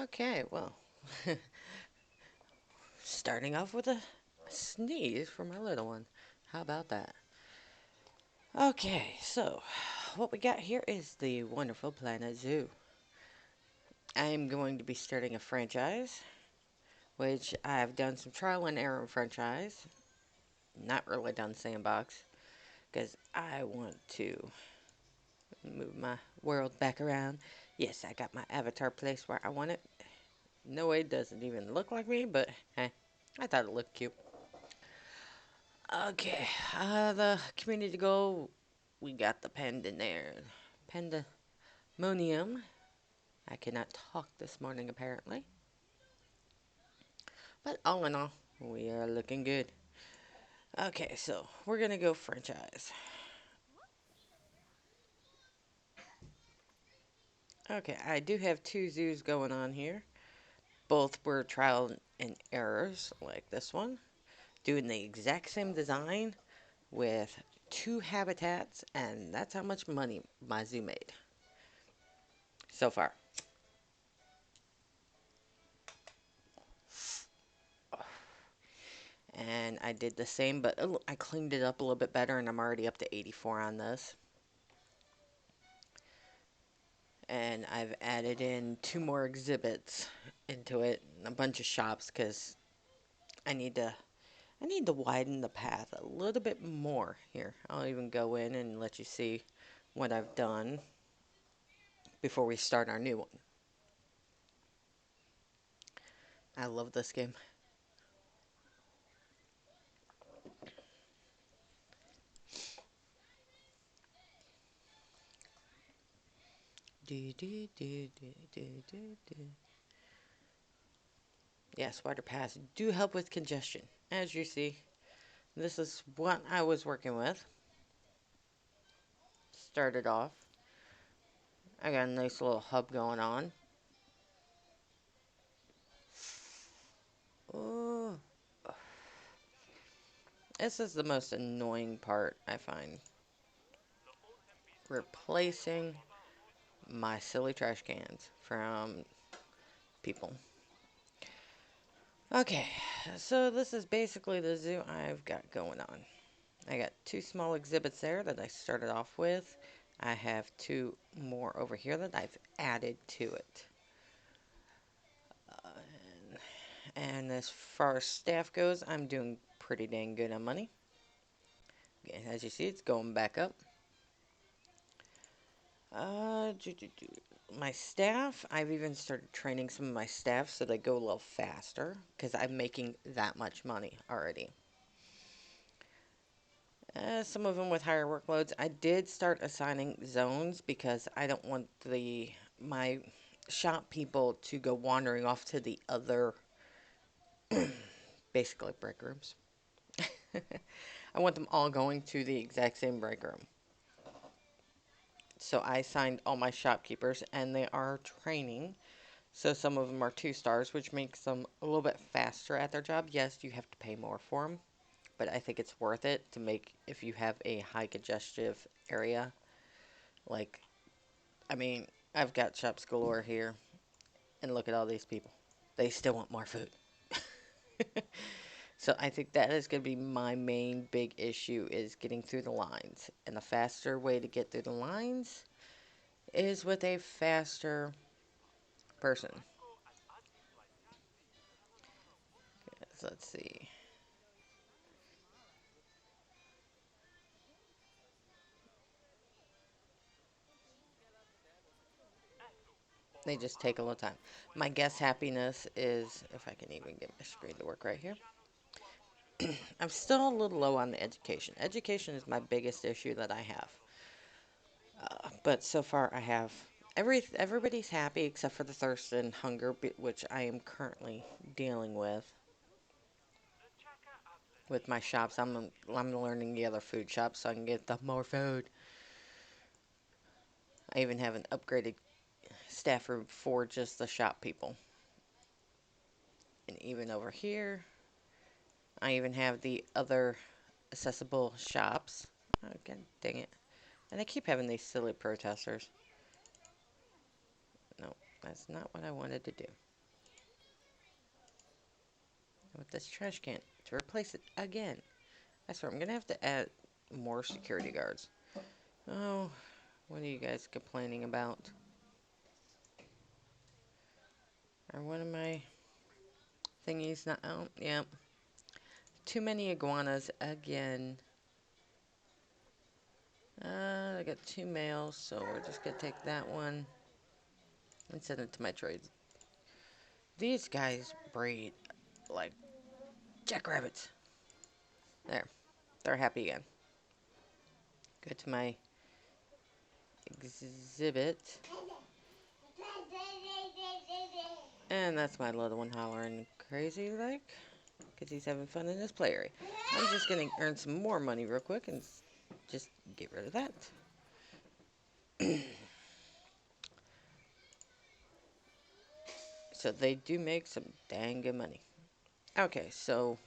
Okay, well, starting off with a sneeze for my little one. How about that? Okay, so what we got here is the wonderful Planet Zoo. I'm going to be starting a franchise, which I've done some trial and error franchise. Not really done sandbox, because I want to move my world back around. Yes, I got my avatar placed where I want it. No, it doesn't even look like me, but I thought it looked cute. Okay, the community goal, we got the pandemonium. I cannot talk this morning apparently, but all in all, we are looking good. Okay, so we're gonna go franchise. Okay, I do have two zoos going on here. Both were trial and errors, like this one, doing the exact same design with two habitats, and that's how much money my zoo made so far. And I did the same, but I cleaned it up a little bit better, and I'm already up to 84 on this. And I've added in two more exhibits into it, and a bunch of shops, because I need to I need to widen the path a little bit more here. I'll even go in and let you see what I've done before we start our new one. I love this game. Do, do, do, do, do, do, do. Yes, wider paths do help with congestion. As you see, this is what I was working with. Started off. I got a nice little hub going on. Oh, this is the most annoying part, I find. Replacing my silly trash cans from people. Okay, so this is basically the zoo I've got going on. I got two small exhibits there that I started off with. I have two more over here that I've added to it. And as far as staff goes, I'm doing pretty dang good on money. As you see, it's going back up. Uh, my staff, I've even started training some of my staff so they go a little faster because I'm making that much money already. Some of them with higher workloads. I did start assigning zones because I don't want my shop people to go wandering off to the other, basically break rooms. I want them all going to the exact same break room. So I assigned all my shopkeepers, and they are training. So some of them are 2 stars, which makes them a little bit faster at their job. Yes, you have to pay more for them, but I think it's worth it to make if you have a high congestive area. Like, I mean, I've got shops galore here, and look at all these people. They still want more food. So I think that is going to be my main big issue is getting through the lines. And the faster way to get through the lines is with a faster person. So let's see. They just take a little time. My guest happiness is, if I can even get my screen to work right here. I'm still a little low on the education. Education is my biggest issue that I have. But so far I have everybody's happy except for the thirst and hunger, which I am currently dealing with my shops. I'm learning the other food shops so I can get the more food. I even have an upgraded staff room for just the shop people. And even over here, I even have the other accessible shops. Oh, god dang it. And I keep having these silly protesters. No, that's not what I wanted to do. with this trash can to replace it again. I swear, I'm gonna have to add more security guards. Oh, what are you guys complaining about? Are one of my thingies not out? Yep. Too many iguanas again. I got 2 males, so we're just gonna take that one and send it to my trades. These guys breed like jackrabbits. There. They're happy again. Go to my exhibit. And that's my little one hollering crazy like. Because he's having fun in his play area. I'm just going to earn some more money real quick and just get rid of that. So they do make some dang good money. Okay, so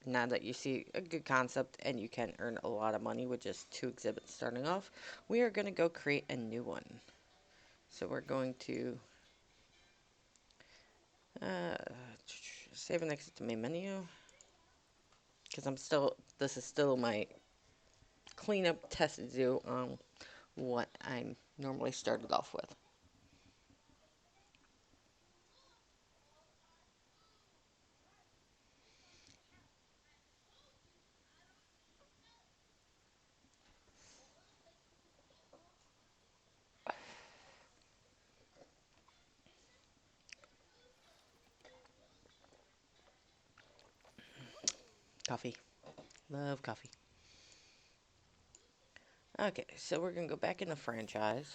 now that you see a good concept and you can earn a lot of money with just 2 exhibits starting off, we are going to go create a new one. So we're going to uh, save and exit to main menu. Because this is still my cleanup test zoo on what I'm normally started off with. Coffee. Love coffee. Okay, so we're going to go back in the franchise.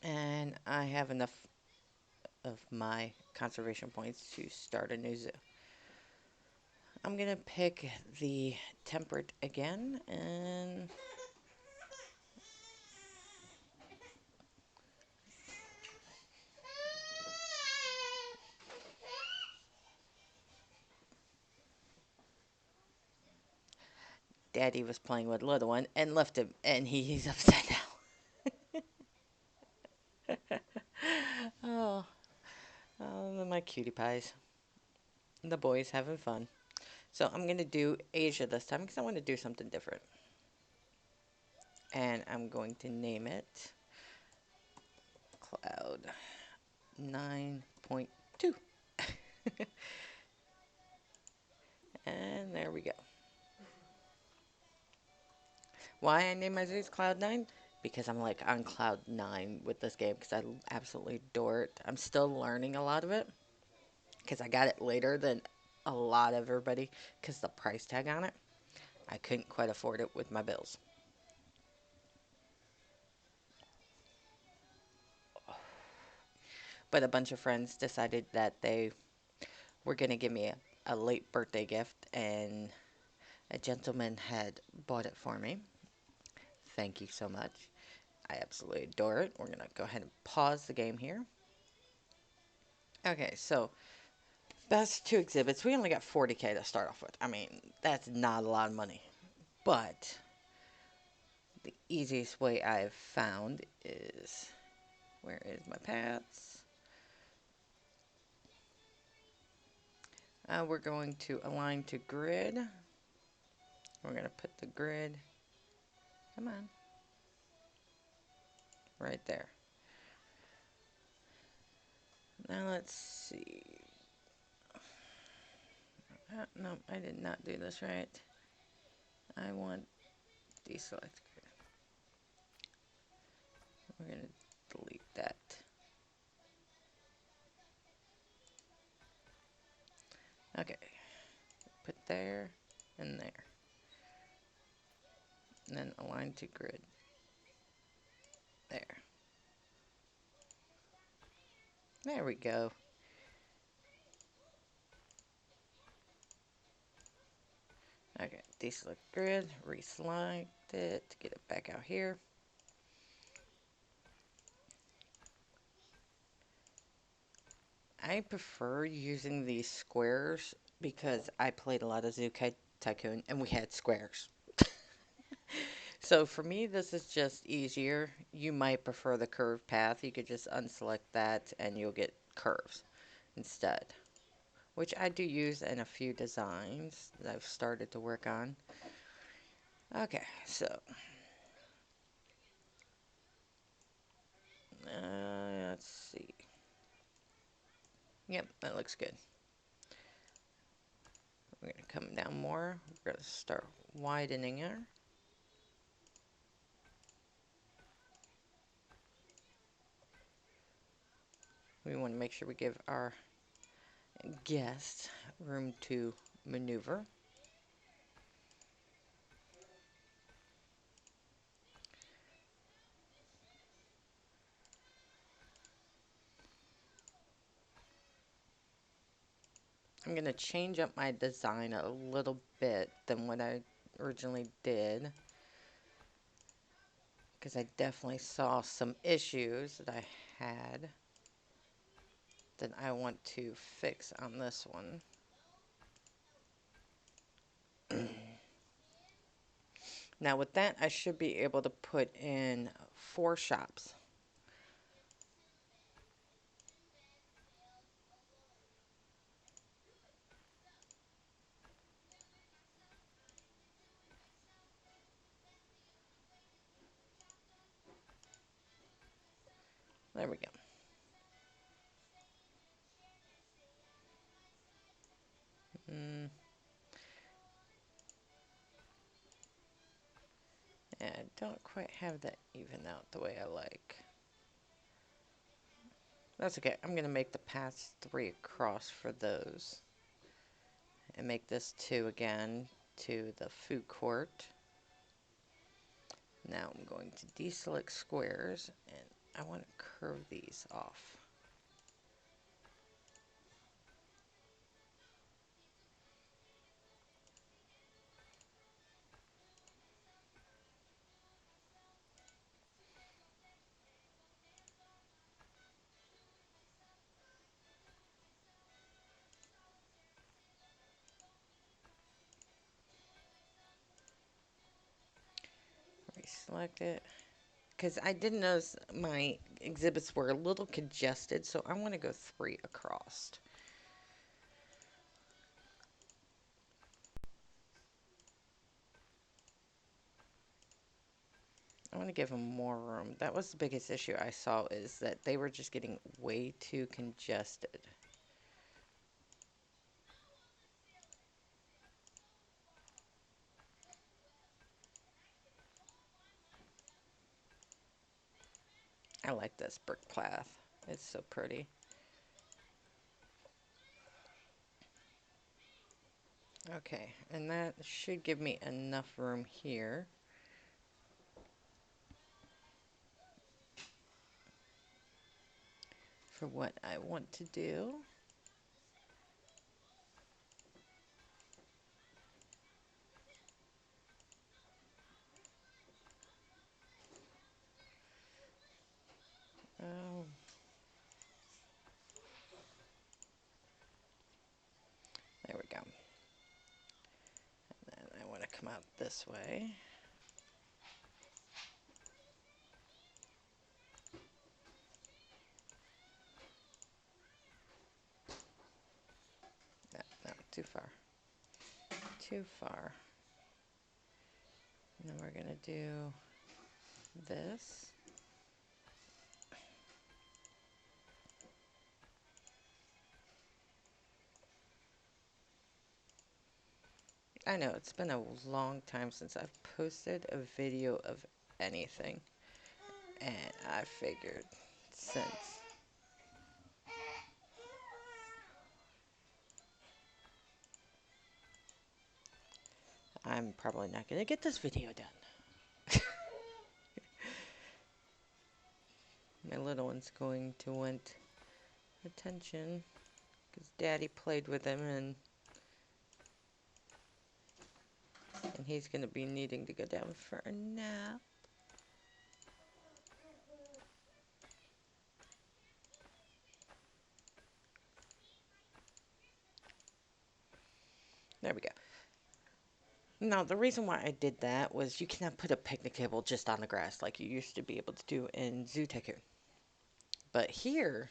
And I have enough of my conservation points to start a new zoo. I'm going to pick the temperate again. And Daddy was playing with little one and left him. And he's upset now. Oh, oh, my cutie pies. The boys having fun. So I'm going to do Asia this time because I want to do something different. And I'm going to name it Cloud 9.2. And there we go. Why I named my zoos Cloud 9? Because I'm like on Cloud 9 with this game because I absolutely adore it. I'm still learning a lot of it because I got it later than a lot of everybody because the price tag on it. I couldn't quite afford it with my bills. But a bunch of friends decided that they were going to give me a late birthday gift, and a gentleman had bought it for me. Thank you so much. I absolutely adore it. We're going to go ahead and pause the game here. Okay, so best 2 exhibits. We only got 40K to start off with. I mean, that's not a lot of money. But the easiest way I've found is, where is my paths? We're going to align to grid. We're going to put the grid, come on, right there. Now let's see. No, I did not do this right. I want deselect grid. We're going to delete that. Okay, put there and there. And then align to grid. There. There we go. Okay, deselect grid, reselect it, get it back out here. I prefer using these squares because I played a lot of Zoo Tycoon and we had squares. So for me, this is just easier. You might prefer the curved path. You could just unselect that and you'll get curves instead. which I do use in a few designs that I've started to work on. Okay, so let's see. Yep, that looks good. We're going to come down more. We're going to start widening her. We want to make sure we give our guest room to maneuver. I'm going to change up my design a little bit than what I originally did, because I definitely saw some issues that I had that I want to fix on this one. Now with that, I should be able to put in 4 shops. There we go. Mm, yeah, I don't quite have that even out the way I like. That's okay. I'm going to make the paths 3 across for those. And make this 2 again to the food court. Now I'm going to deselect squares, and I want to curve these off. Reselect it. Because I did notice my exhibits were a little congested, so I want to go 3 across. I want to give them more room. That was the biggest issue I saw, is that they were just getting way too congested. I like this brick path. It's so pretty. Okay, and that should give me enough room here for what I want to do. Oh, there we go. And I want to come out this way. No, no, too far. Too far. And then we're going to do this. I know, it's been a long time since I've posted a video of anything. And I figured since I'm probably not going to get this video done. My little one's going to want attention because Daddy played with him, and he's going to be needing to go down for a nap. There we go. Now, the reason why I did that was you cannot put a picnic table just on the grass like you used to be able to do in Zoo Tycoon. But here,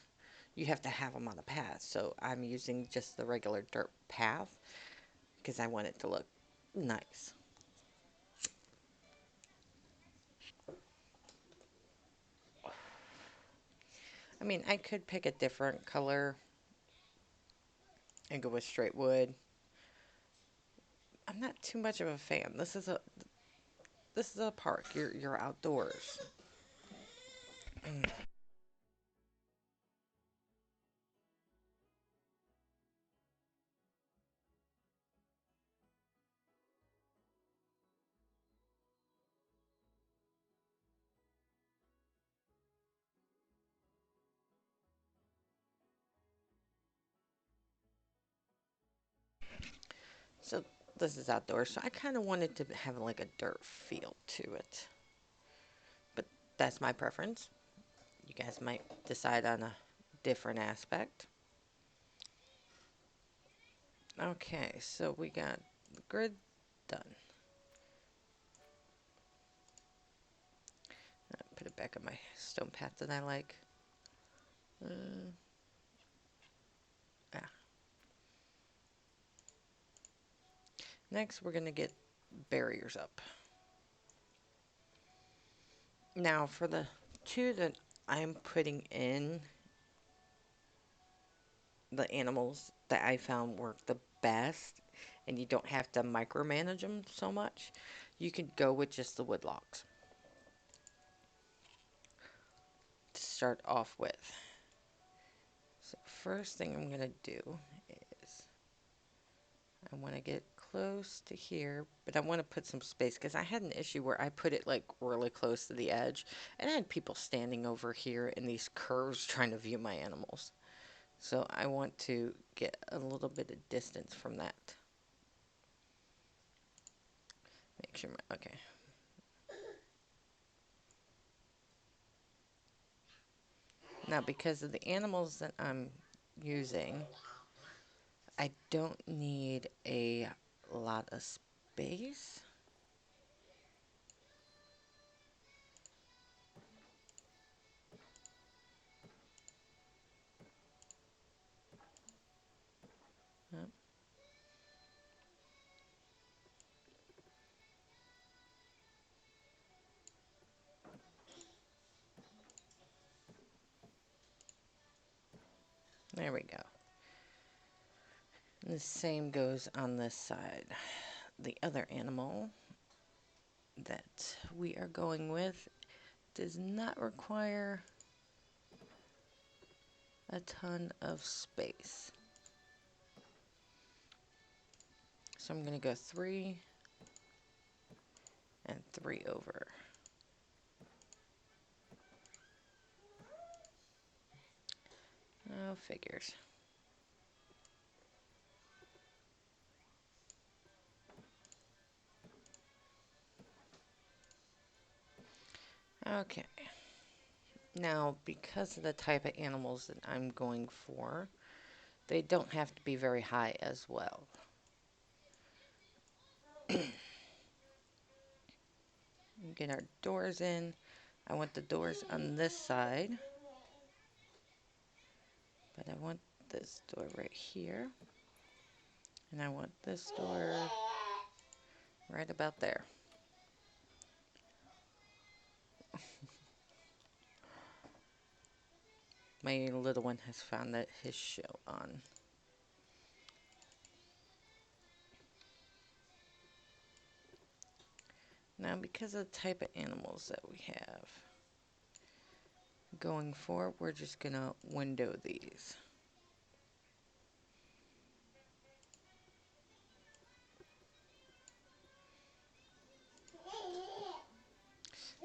you have to have them on a path. So I'm using just the regular dirt path because I want it to look nice. I mean, I could pick a different color and go with straight wood. I'm not too much of a fan. This is a park. You're outdoors. So this is outdoors. So I kind of wanted to have like a dirt feel to it. But that's my preference. You guys might decide on a different aspect. Okay, so we got the grid done. Put it back on my stone path that I like. Uh, ah. Next, we're going to get barriers up. Now, for the two that I'm putting in, the animals that I found work the best, and you don't have to micromanage them so much, you could go with just the wood logs to start off with. So, first thing I'm going to do is I want to get close to here, but I want to put some space because I had an issue where I put it like really close to the edge, and I had people standing over here in these curves trying to view my animals. So I want to get a little bit of distance from that. Make sure my, okay. Now because of the animals that I'm using, I don't need a lot of space. Yep. There we go. And the same goes on this side. The other animal that we are going with does not require a ton of space. So I'm going to go 3 and 3 over. Oh, figures. Okay. Now, because of the type of animals that I'm going for, they don't have to be very high as well. Get our doors in. I want the doors on this side, but I want this door right here, and I want this door right about there. My little one has found that his show on. Now, because of the type of animals that we have going for, we're just gonna window these.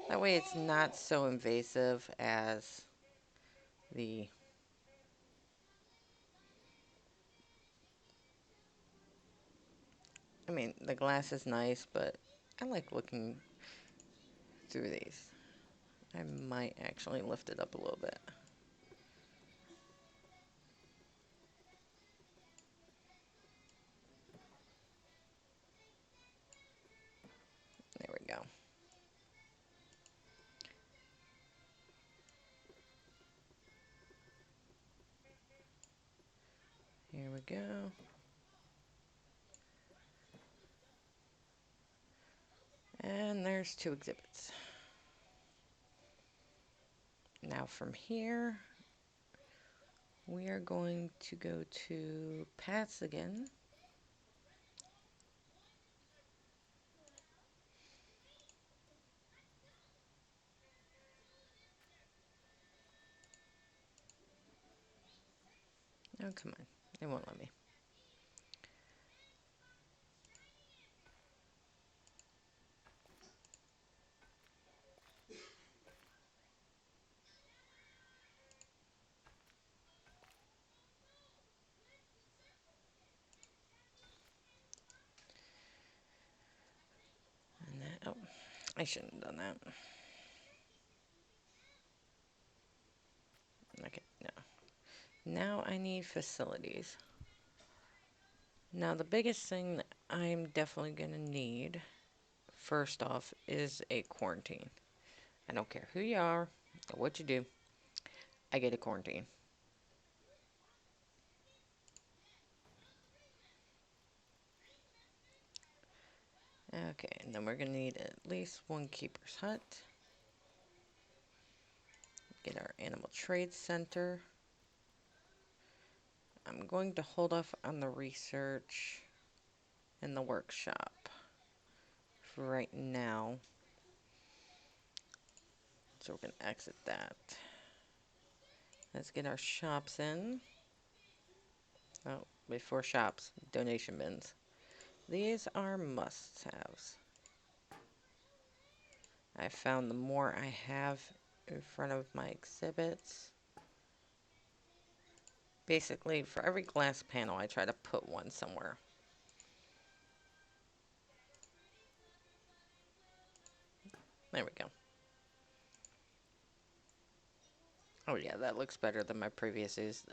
That way it's not so invasive as the I mean, the glass is nice, but I like looking through these. I might actually lift it up a little bit. There we go. we go. And there's 2 exhibits. Now from here, we are going to go to paths again. Oh, come on. It won't let me. And that, oh, I shouldn't have done that. Okay, no. Now I need facilities. Now the biggest thing that I'm definitely going to need, first off, is a quarantine. I don't care who you are or what you do, I get a quarantine. Okay, and then we're going to need at least 1 keeper's hut. Get our animal trade center. I'm going to hold off on the research and the workshop for right now. So we're going to exit that. Let's get our shops in. Oh, before shops, donation bins. These are must-haves. I found the more I have in front of my exhibits. Basically, for every glass panel, I try to put one somewhere. There we go. Oh yeah, that looks better than my previous is.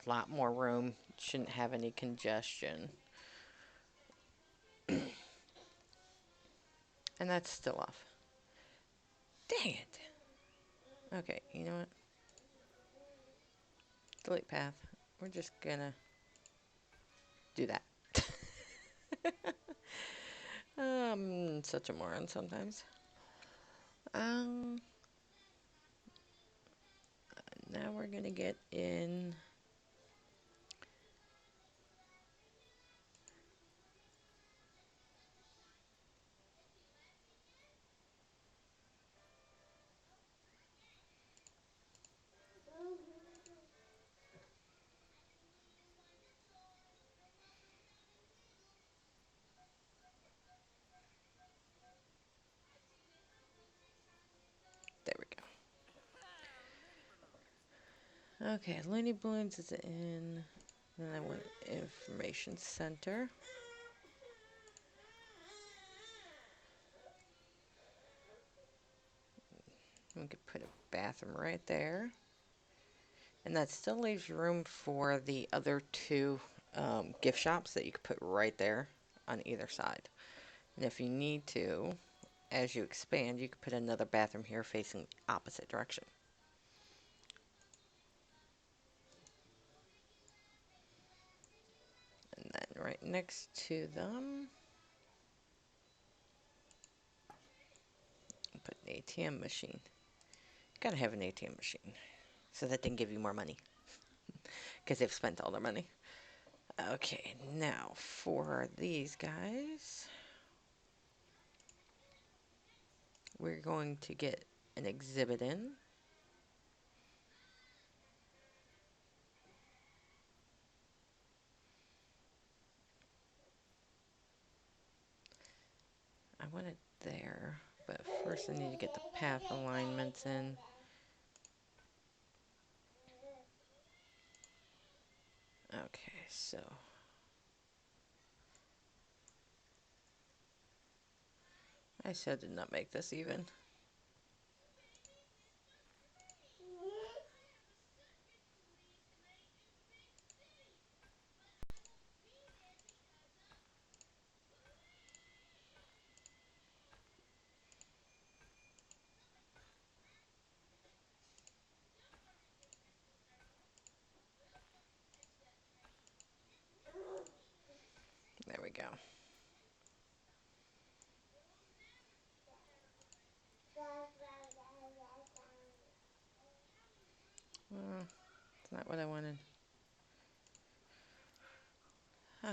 A lot more room. Shouldn't have any congestion. And that's still off. Dang it. Okay, you know what? Delete path. We're just gonna do that. Such a moron sometimes. Um, Now we're gonna get in. There we go. Okay, Looney Balloons is in. Then I went Information Center. We could put a bathroom right there. And that still leaves room for the other 2 gift shops that you could put right there on either side. And if you need to, as you expand, you could put another bathroom here facing the opposite direction. And then right next to them, put an ATM machine. Gotta have an ATM machine so that they can give you more money because they've spent all their money. Okay, now for these guys, we're going to get an exhibit in. I want it there, but first I need to get the path alignments in. Okay, so I said did not make this even. we go. It's not what I wanted.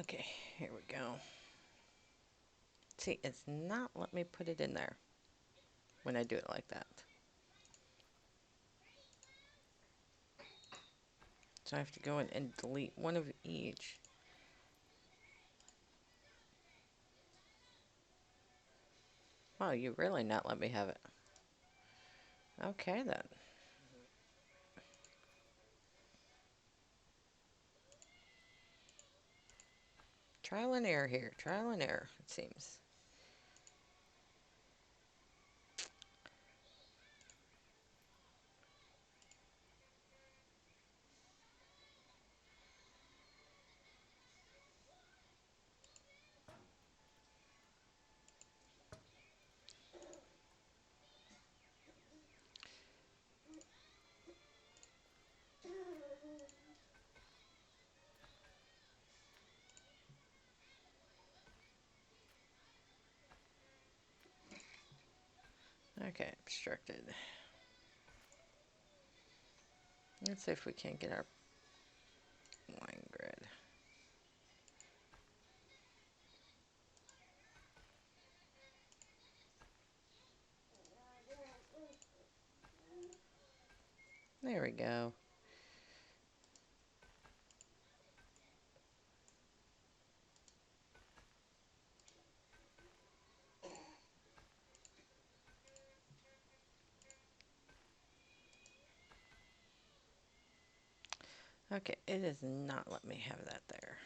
Okay, here we go. See, it's not let me put it in there when I do it like that. So I have to go in and delete one of each. Wow, you really not let me have it. Okay then. Trial and error here. Trial and error, it seems. Okay, obstructed. Let's see if we can't get our line grid. There we go. Okay, it does not let me have that there.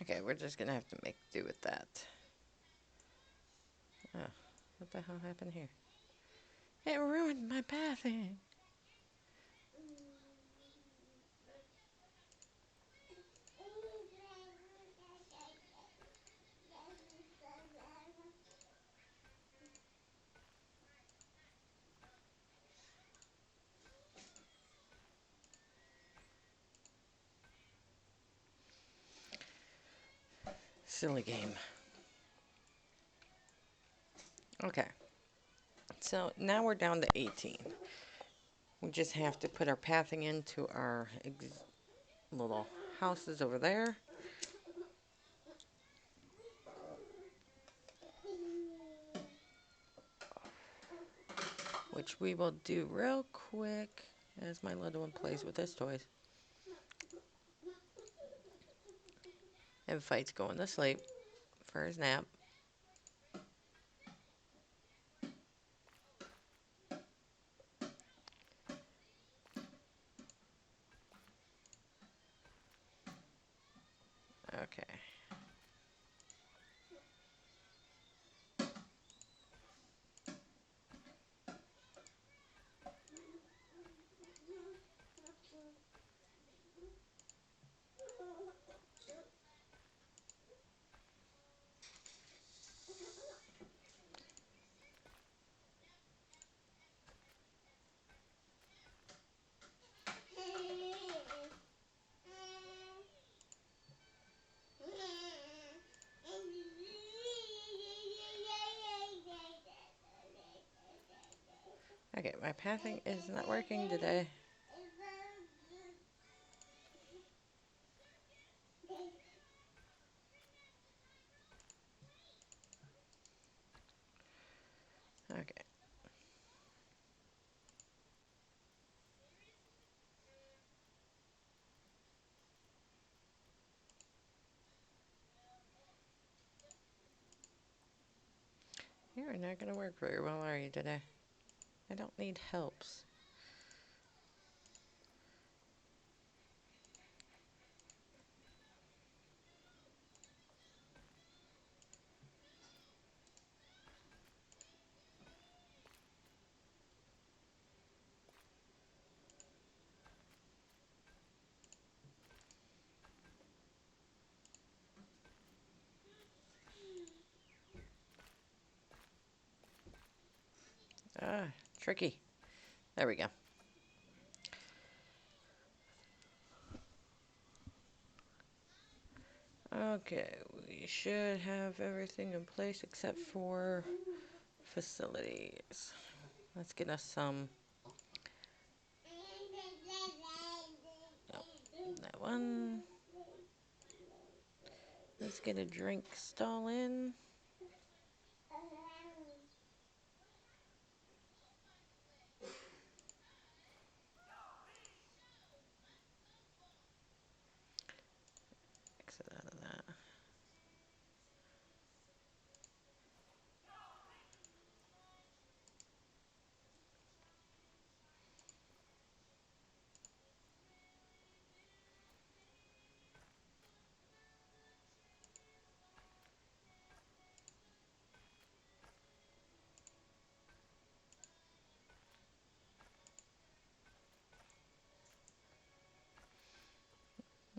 Okay, we're just gonna have to make do with that. Oh, what the hell happened here? It ruined my pathing. Silly game. Okay, so now we're down to 18. We just have to put our pathing into our little houses over there. Which we will do real quick as my little one plays with his toys. And Fight's going to sleep for his nap. Okay. Okay, my pathing is not working today. Okay. You're not gonna work very well, are you, today? I don't need helps. Ah, tricky. There we go. Okay, we should have everything in place except for facilities. Let's get us some. Nope, that one. Let's get a drink stall in. Exit out of that.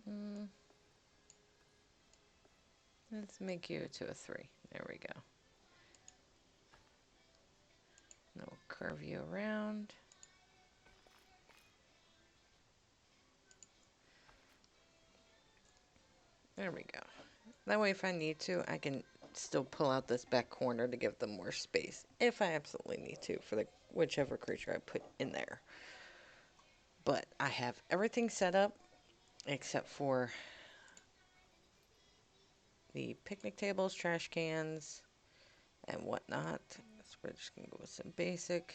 Mm, let's make you to a 3. There we go. Now we'll curve you around. There we go. That way, if I need to, I can still pull out this back corner to give them more space, if I absolutely need to, for the whichever creature I put in there. But I have everything set up, except for the picnic tables, trash cans, and whatnot. So we're just going to go with some basic.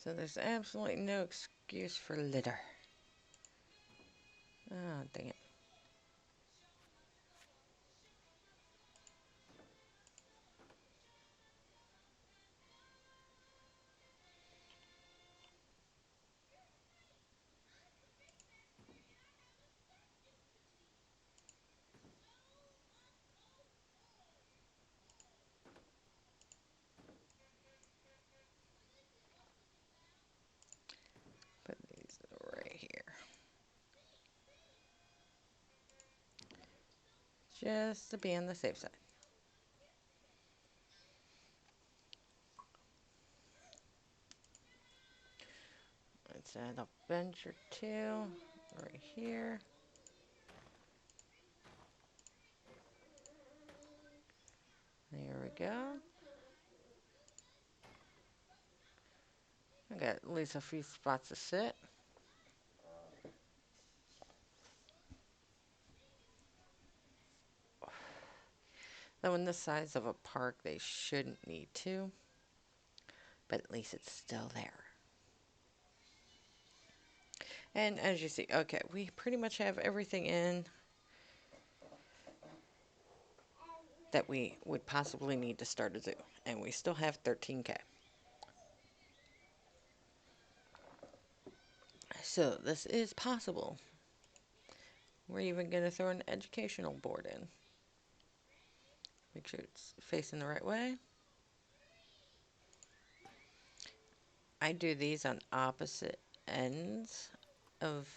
So there's absolutely no excuse for litter. Oh, dang it. Put these right here. Just to be on the safe side. Let's add a bench or two right here. There we go. I got at least a few spots to sit. Though in the size of a park, they shouldn't need to. But at least it's still there. And as you see, okay, we pretty much have everything in that we would possibly need to start a zoo. And we still have 13K. So this is possible. We're even going to throw an educational board in. Make sure it's facing the right way. I do these on opposite ends of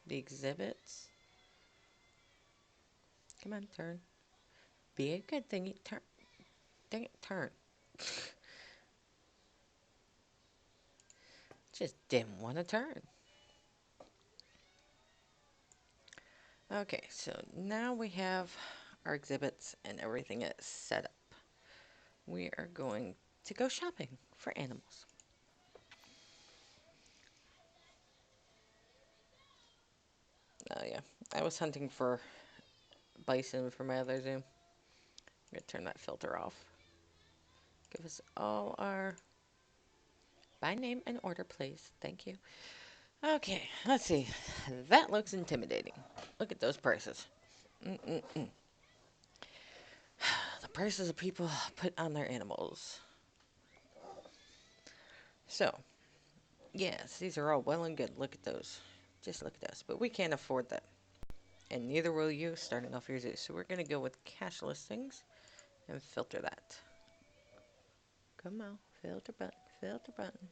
the exhibits. Come on, turn. Be a good thingy. Turn. Dang it, turn. Just didn't want to turn. Okay, so now we have our exhibits and everything is set up, we are going to go shopping for animals. Oh yeah, I was hunting for bison for my other zoo. I'm gonna turn that filter off. Give us all our by name and order, please. Thank you. Okay, let's see. That looks intimidating. Look at those prices. Mm-mm-mm. The prices of people put on their animals. So, yes, these are all well and good. Look at those. Just look at those. But we can't afford that. And neither will you starting off your zoo. So we're going to go with cash listings and filter that. Come on, filter button, filter button.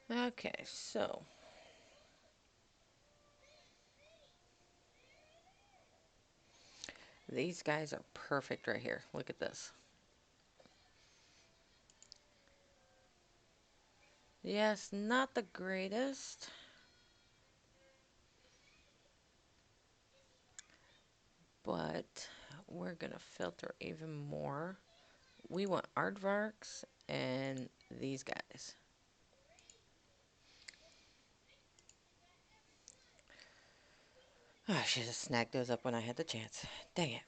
Okay, so these guys are perfect right here. Look at this. Yes, not the greatest, but we're going to filter even more. We want aardvarks and these guys. Oh, I should have snagged those up when I had the chance. Dang it.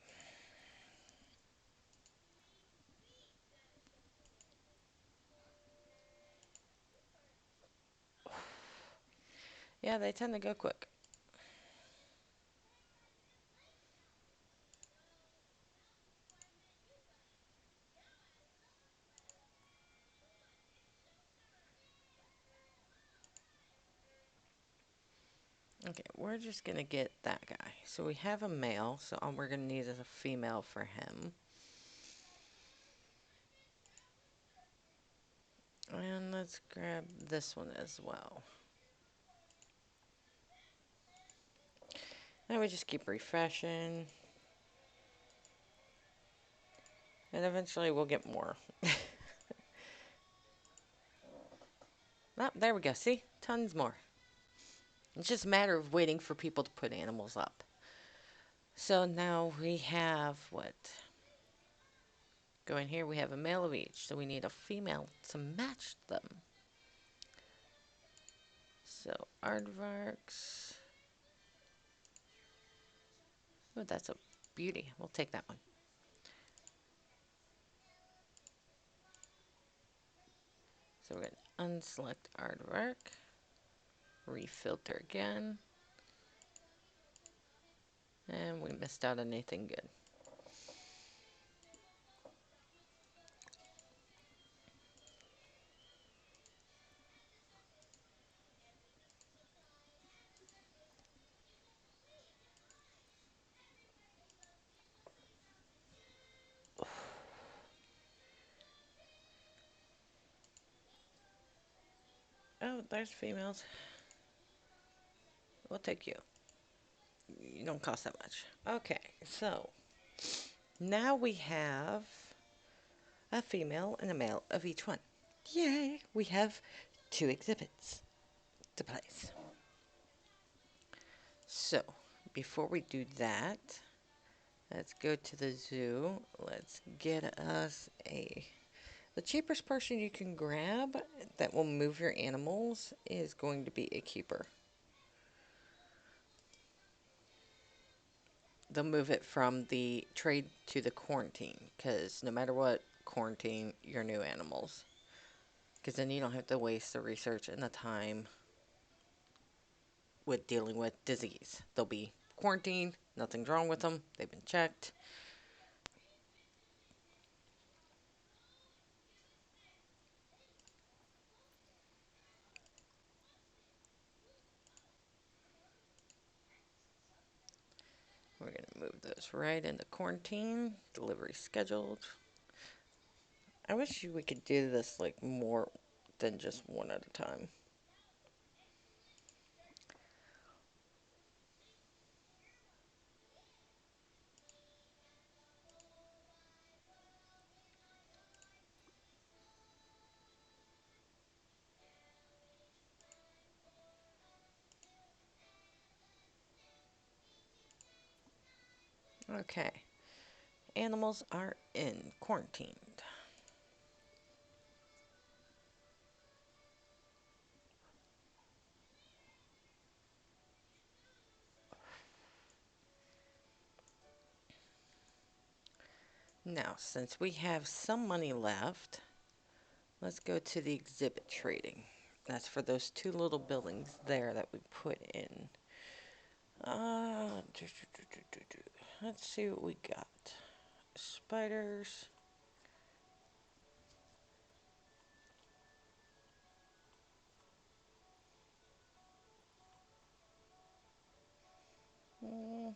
Yeah, they tend to go quick. Okay, we're just gonna get that guy. So we have a male, so all we're gonna need is a female for him. And let's grab this one as well. And we just keep refreshing. And eventually we'll get more. Oh, there we go. See? Tons more. It's just a matter of waiting for people to put animals up. So now we have what? Going here, we have a male of each. So we need a female to match them. So aardvarks. Oh, that's a beauty. We'll take that one. So we're going to unselect aardvark. Refilter again. And we missed out on anything good. Oh, there's females. We'll take you. You don't cost that much. Okay, so now we have a female and a male of each one. Yay! We have 2 exhibits to place. So, before we do that, let's go to the zoo. Let's get us a... The cheapest person you can grab that will move your animals is going to be a keeper. They'll move it from the trade to the quarantine, because no matter what, quarantine your new animals. Because then you don't have to waste the research and the time with dealing with disease. They'll be quarantined, nothing's wrong with them, they've been checked. We're going to move those right into quarantine. Delivery scheduled. I wish we could do this like more than just one at a time. Okay. Animals are in quarantined. Now, since we have some money left, let's go to the exhibit trading. That's for those two little buildings there that we put in. Uh, let's see what we got. Spiders. Mm,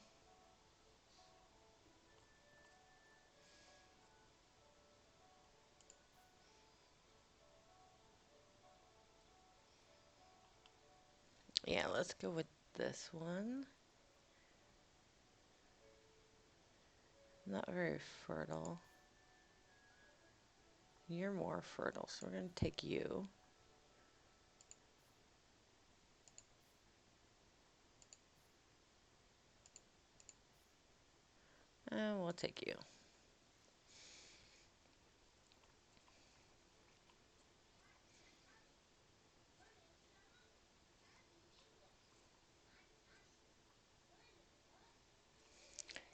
yeah, let's go with this one. Not very fertile. You're more fertile, so we're going to take you. And we'll take you.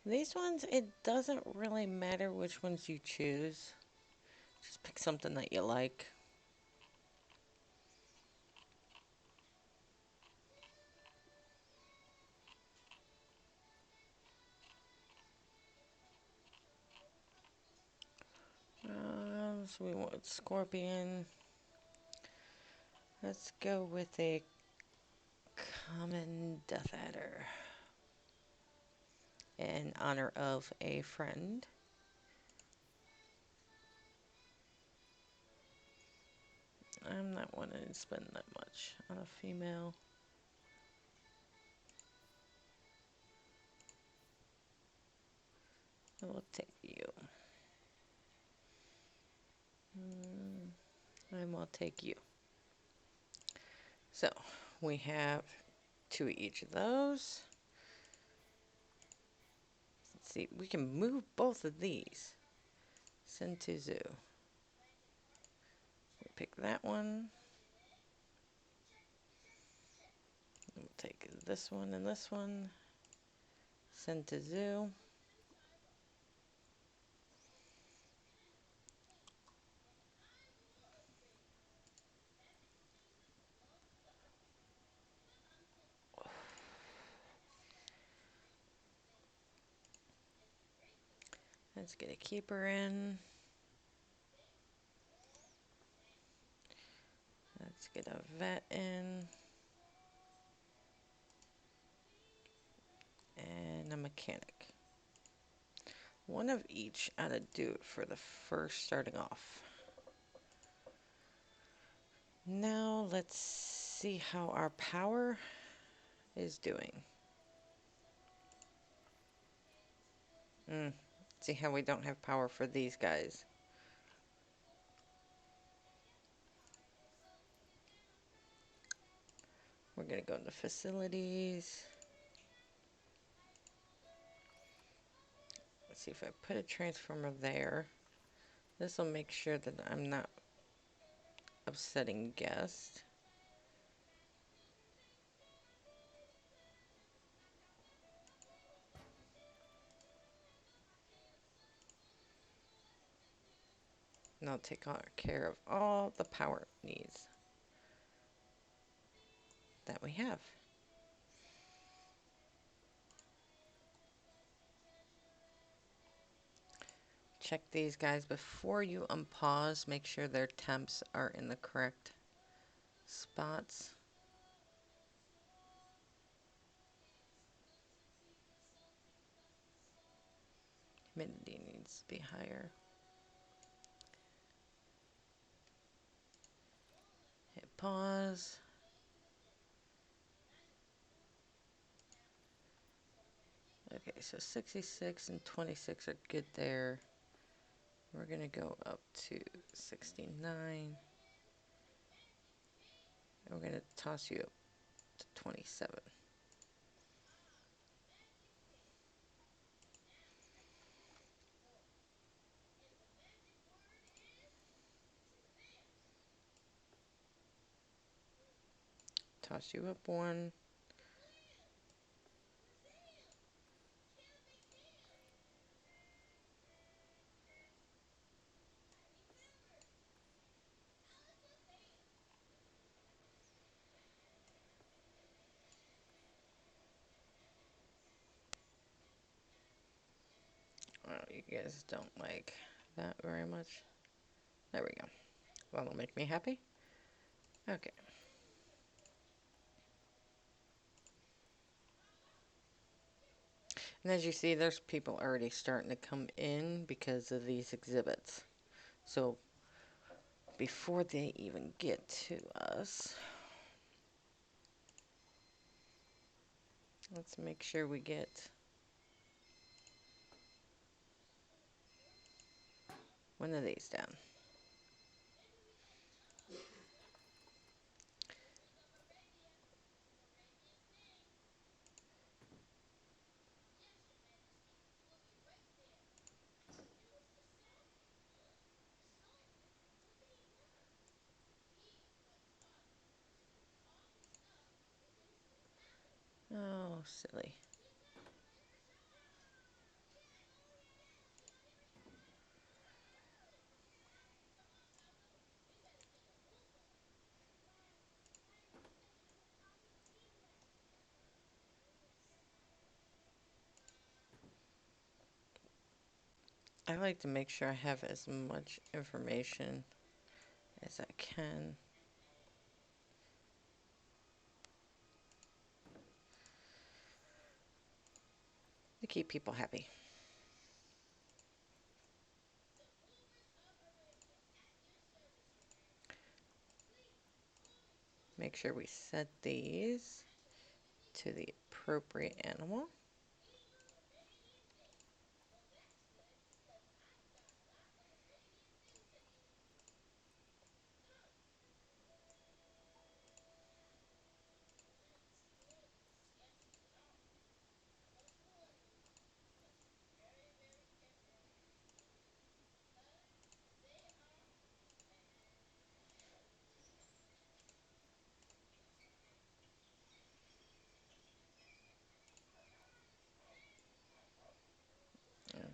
These ones, it doesn't really matter which ones you choose. Just pick something that you like. So we want scorpion. Let's go with a common death adder in honor of a friend. I'm not wanting to spend that much on a female. I will take you. I will take you. So we have two of each of those. Let's see, we can move both of these. Send to zoo. We pick that one. We'll take this one and this one. Send to zoo. Let's get a keeper in. Let's get a vet in. And a mechanic. One of each ought to do it for the first starting off. Now let's see how our power is doing. See how we don't have power for these guys. We're going to go into facilities. Let's see if I put a transformer there. This will make sure that I'm not upsetting guests. And I'll take care of all the power needs that we have. Check these guys before you unpause. Make sure their temps are in the correct spots. Humidity needs to be higher. Hit pause. Okay, so 66 and 26 are good there. We're going to go up to 69. And we're going to toss you up to 27. Toss you up one. Oh, you guys don't like that very much. There we go. That'll make me happy. Okay. And as you see, there's people already starting to come in because of these exhibits. So before they even get to us, let's make sure we get one of these down. Oh, silly. I like to make sure I have as much information as I can to keep people happy. Make sure we set these to the appropriate animal.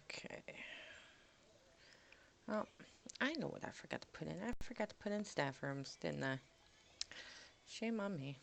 Okay. Oh, I know what I forgot to put in. I forgot to put in staff rooms, didn't I? Shame on me.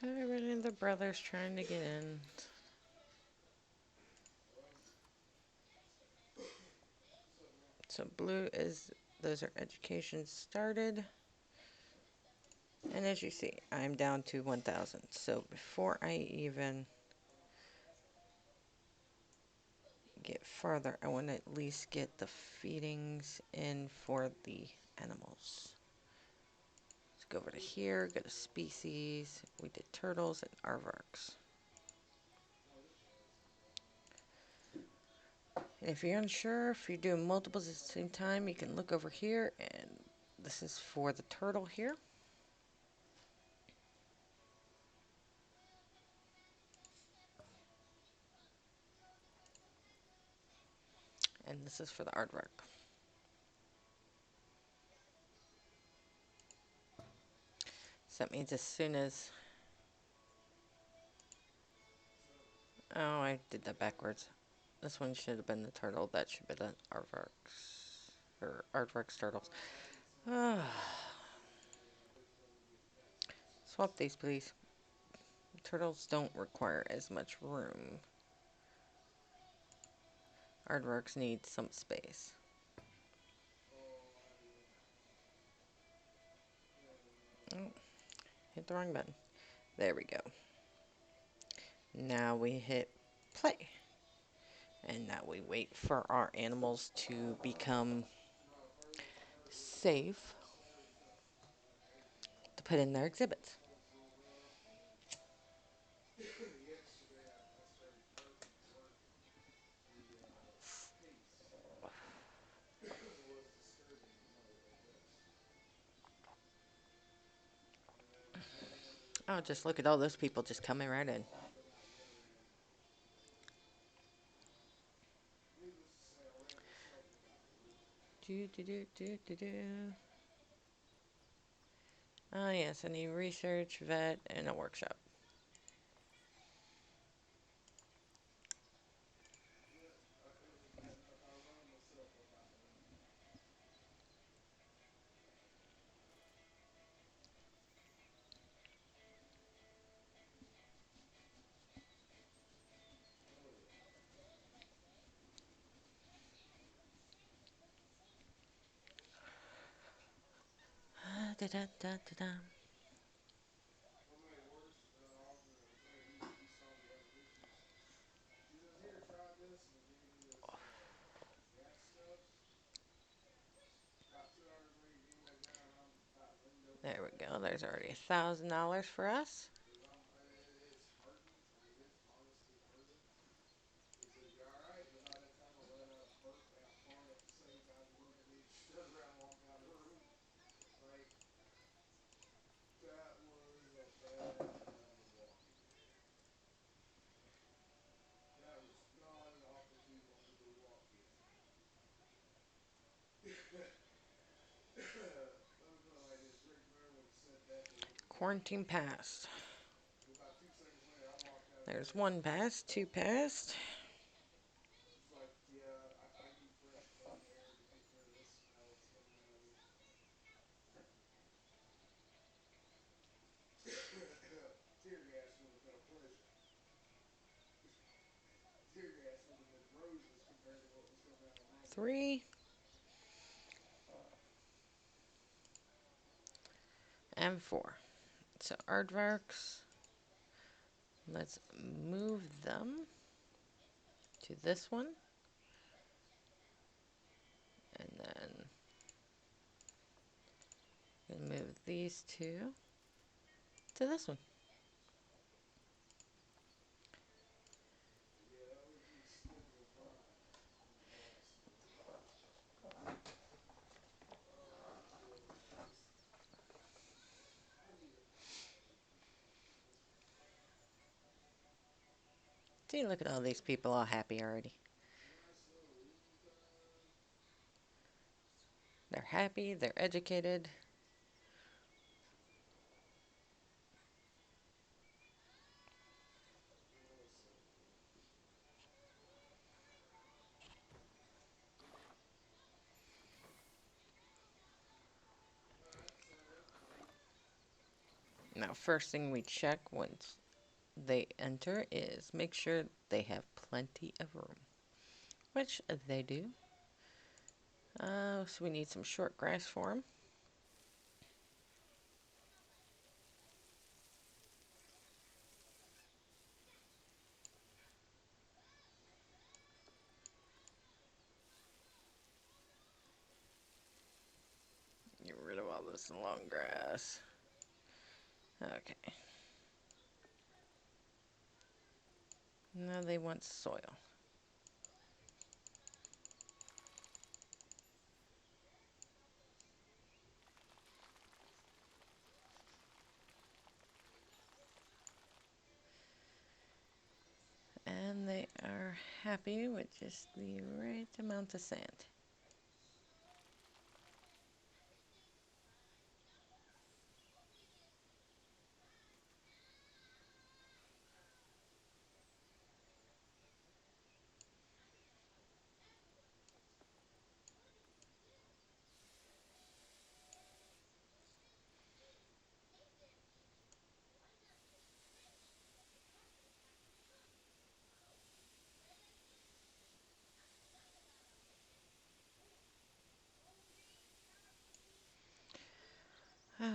Everybody and their brothers trying to get in. So blue is, those are education started. And as you see, I'm down to 1,000. So before I even get farther, I want to at least get the feedings in for the animals. Let's go over to here, go to species. We did turtles and aardvarks. And if you're unsure, if you're doing multiples at the same time, you can look over here, and this is for the turtle here. And this is for the aardvark. So that means as soon as... Oh, I did that backwards. This one should have been the turtle. That should be the aardvarks. Or aardvarks turtles. Swap these, please. Turtles don't require as much room. Aardvarks need some space. Oh, hit the wrong button. There we go. Now we hit play. And now we wait for our animals to become safe to put in their exhibits. Oh, just look at all those people just coming right in. Do, do, do, do, do, do. Oh, yes, I need research, vet, and a workshop. Da, da, da, da, da. There we go. There's already $1,000 for us. Quarantine passed. There's one passed, two passed. Three and four. So aardvarks, let's move them to this one. And then move these two to this one. See, look at all these people all happy already. They're happy, they're educated. Now, first thing we check once they enter is make sure they have plenty of room, which they do. So we need some short grass for them. Get rid of all this long grass. Okay. Now they want soil. And they are happy with just the right amount of sand.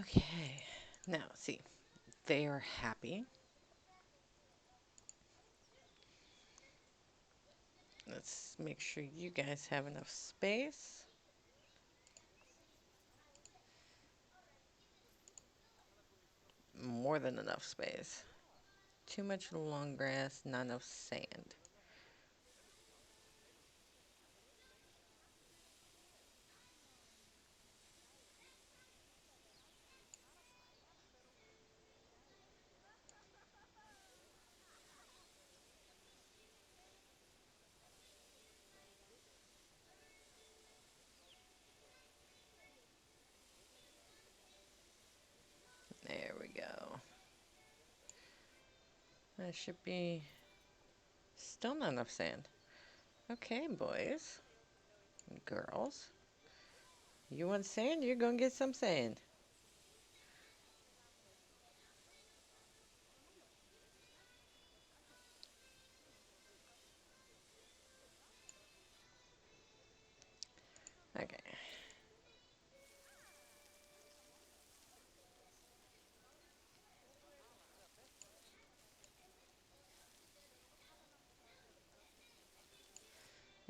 Okay. Now, see, they are happy. Let's make sure you guys have enough space. More than enough space. Too much long grass, not enough sand. There we go. That should be still not enough sand. Okay, boys and girls. You want sand? You're gonna get some sand. Okay.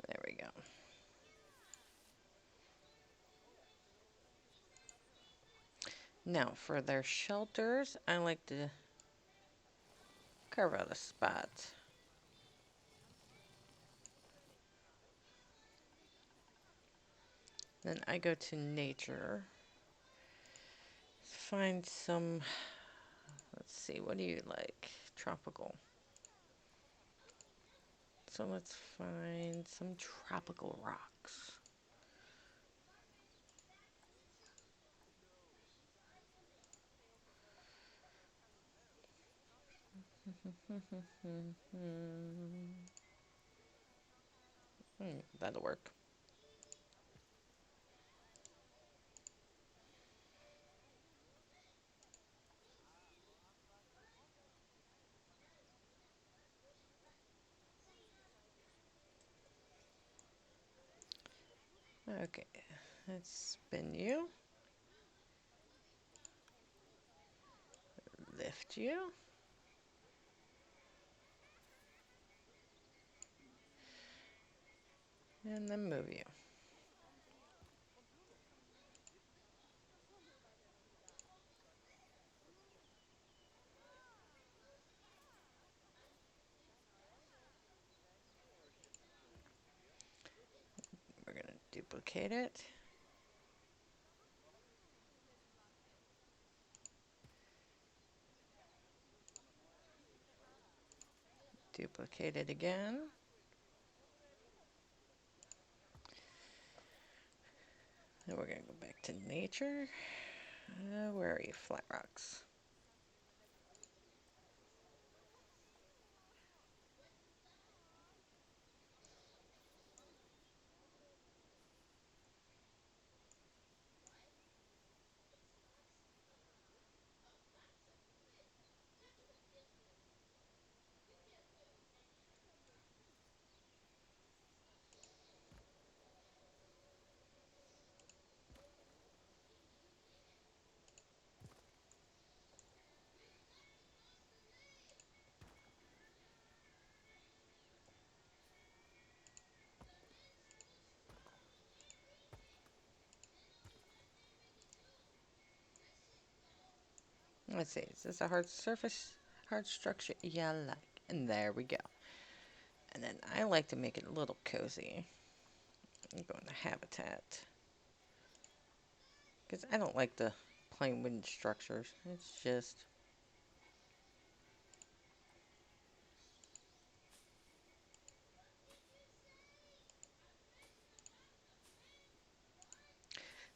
There we go. Now, for their shelters, I like to carve out a spot. Then I go to nature. Find some, let's see, what do you like? Tropical. So let's find some tropical rocks. That'll work. Okay, let's spin you, lift you, and then move you. We're going to duplicate it, duplicate it again. Then we're going to go back to nature. Where are you? Flat rocks. Let's see, is this a hard surface, hard structure? Yeah, I like. And there we go. And then I like to make it a little cozy. I'm going to habitat. Because I don't like the plain wooden structures. It's just...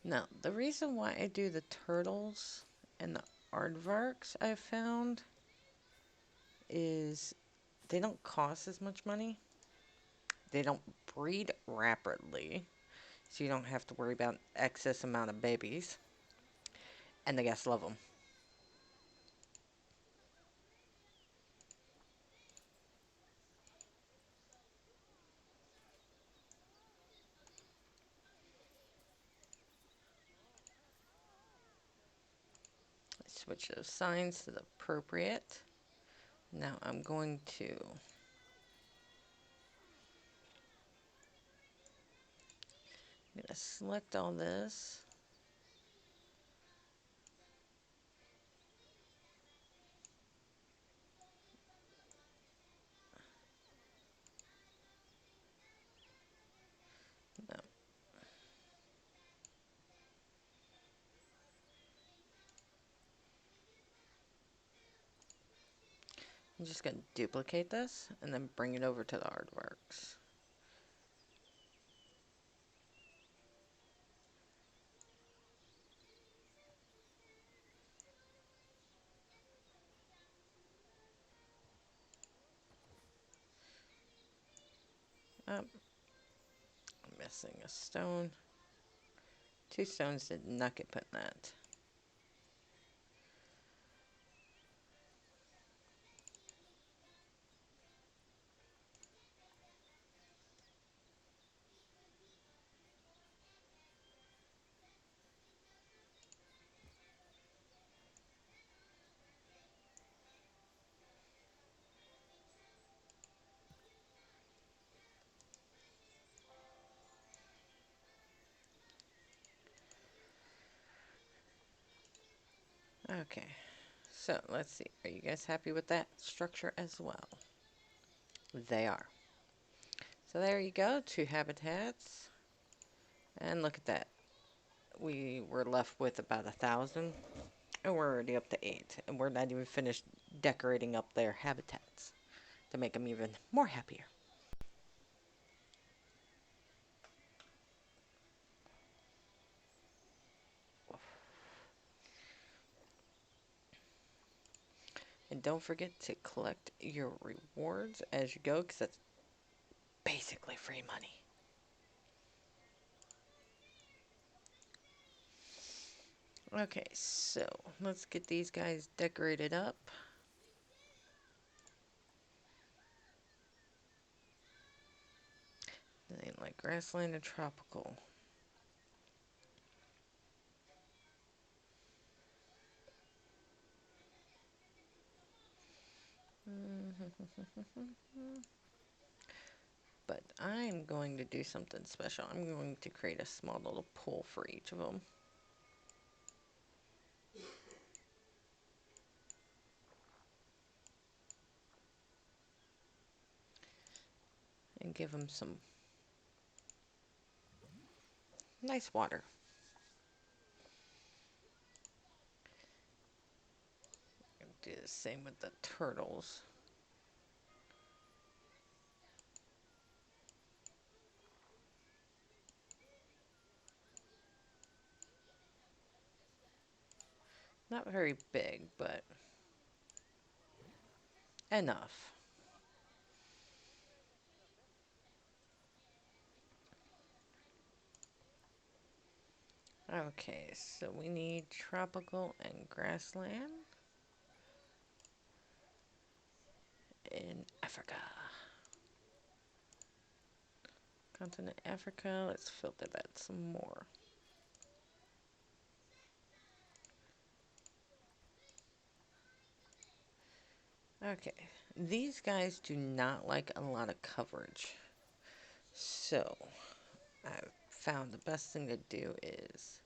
Now, the reason why I do the turtles and the aardvarks I've found is they don't cost as much money. They don't breed rapidly, so you don't have to worry about excess amount of babies. And the guests love them. Switch those signs to the appropriate. Now I'm going to I'm going to select all this. No, I'm just going to duplicate this and then bring it over to the artworks. Oh, missing a stone. 2 stones did not get put in that. Okay, so let's see. Are you guys happy with that structure as well? They are. So there you go, 2 habitats. And look at that. We were left with about 1,000. And we're already up to 8. And we're not even finished decorating up their habitats to make them even more happier. And don't forget to collect your rewards as you go, because that's basically free money. Okay, so let's get these guys decorated up. They like grassland and tropical. But I'm going to do something special. I'm going to create a small little pool for each of them. And give them some nice water. Do the same with the turtles. Not very big, but enough. Okay, so we need tropical and grassland in Africa. Continent Africa, let's filter that some more. Okay, these guys do not like a lot of coverage. So, I've found the best thing to do is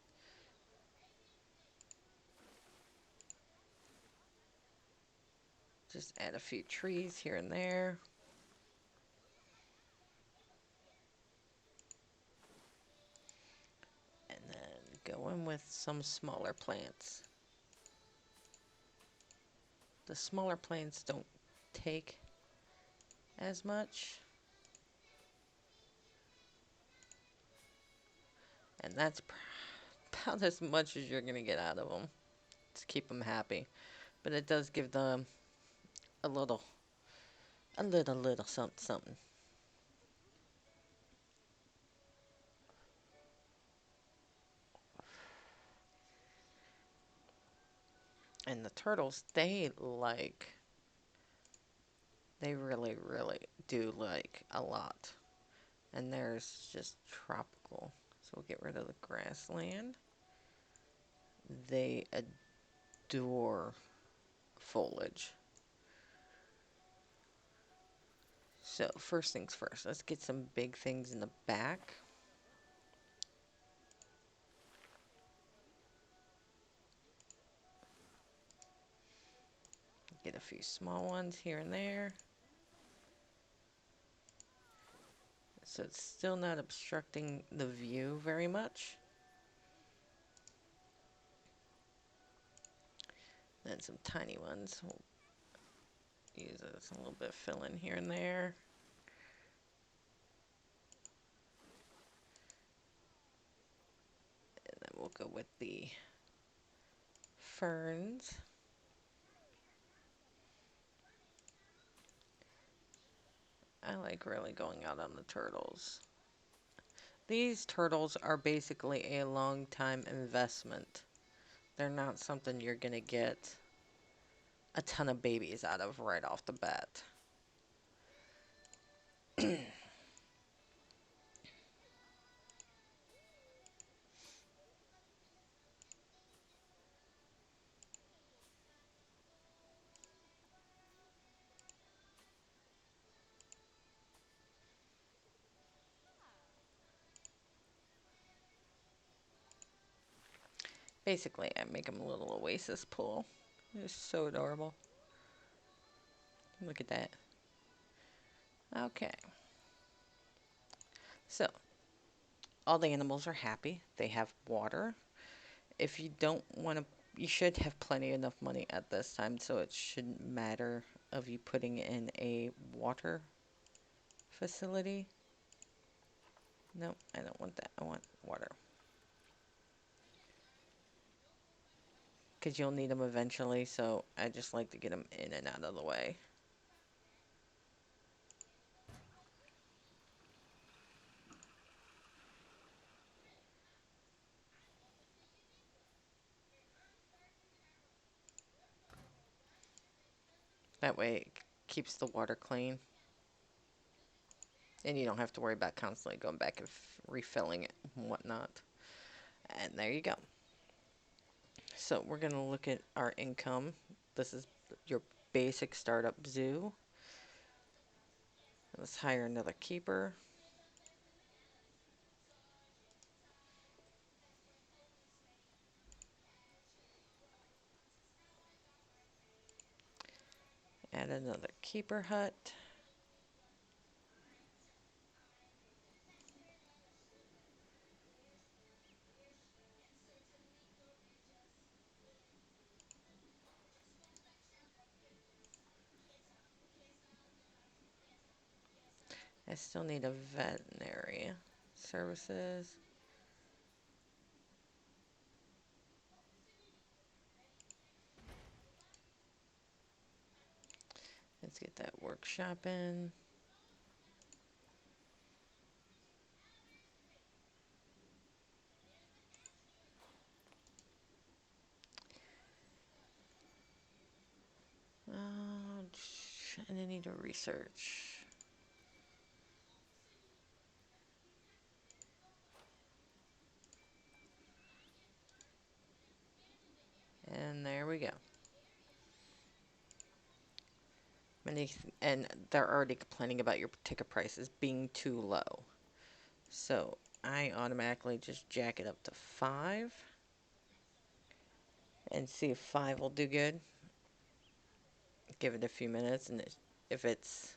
just add a few trees here and there. And then go in with some smaller plants. The smaller plants don't take as much. And that's about as much as you're going to get out of them to keep them happy. But it does give them a little something, something. And the turtles, they really, really do like a lot. And there's just tropical. So we'll get rid of the grassland. They adore foliage. So first things first, let's get some big things in the back. Get a few small ones here and there. So it's still not obstructing the view very much. Then some tiny ones. We'll use a little bit of fill in here and there. And then we'll go with the ferns. I like really going out on the turtles. These turtles are basically a long time investment. They're not something you're going to get a ton of babies out of right off the bat. Basically, I make them a little oasis pool. They're so adorable. Look at that. Okay. So, all the animals are happy. They have water. If you don't want to, you should have plenty enough money at this time, so it shouldn't matter of you putting in a water facility. No, I don't want that. I want water. Because you'll need them eventually, so I just like to get them in and out of the way. That way it keeps the water clean. And you don't have to worry about constantly going back and refilling it and whatnot. And there you go. So we're going to look at our income. This is your basic startup zoo. Let's hire another keeper. Add another keeper hut. I still need a veterinary services. Let's get that workshop in. And I need to research. And there we go. And they're already complaining about your ticket prices being too low. So I automatically just jack it up to 5 and see if 5 will do good. Give it a few minutes, and if it's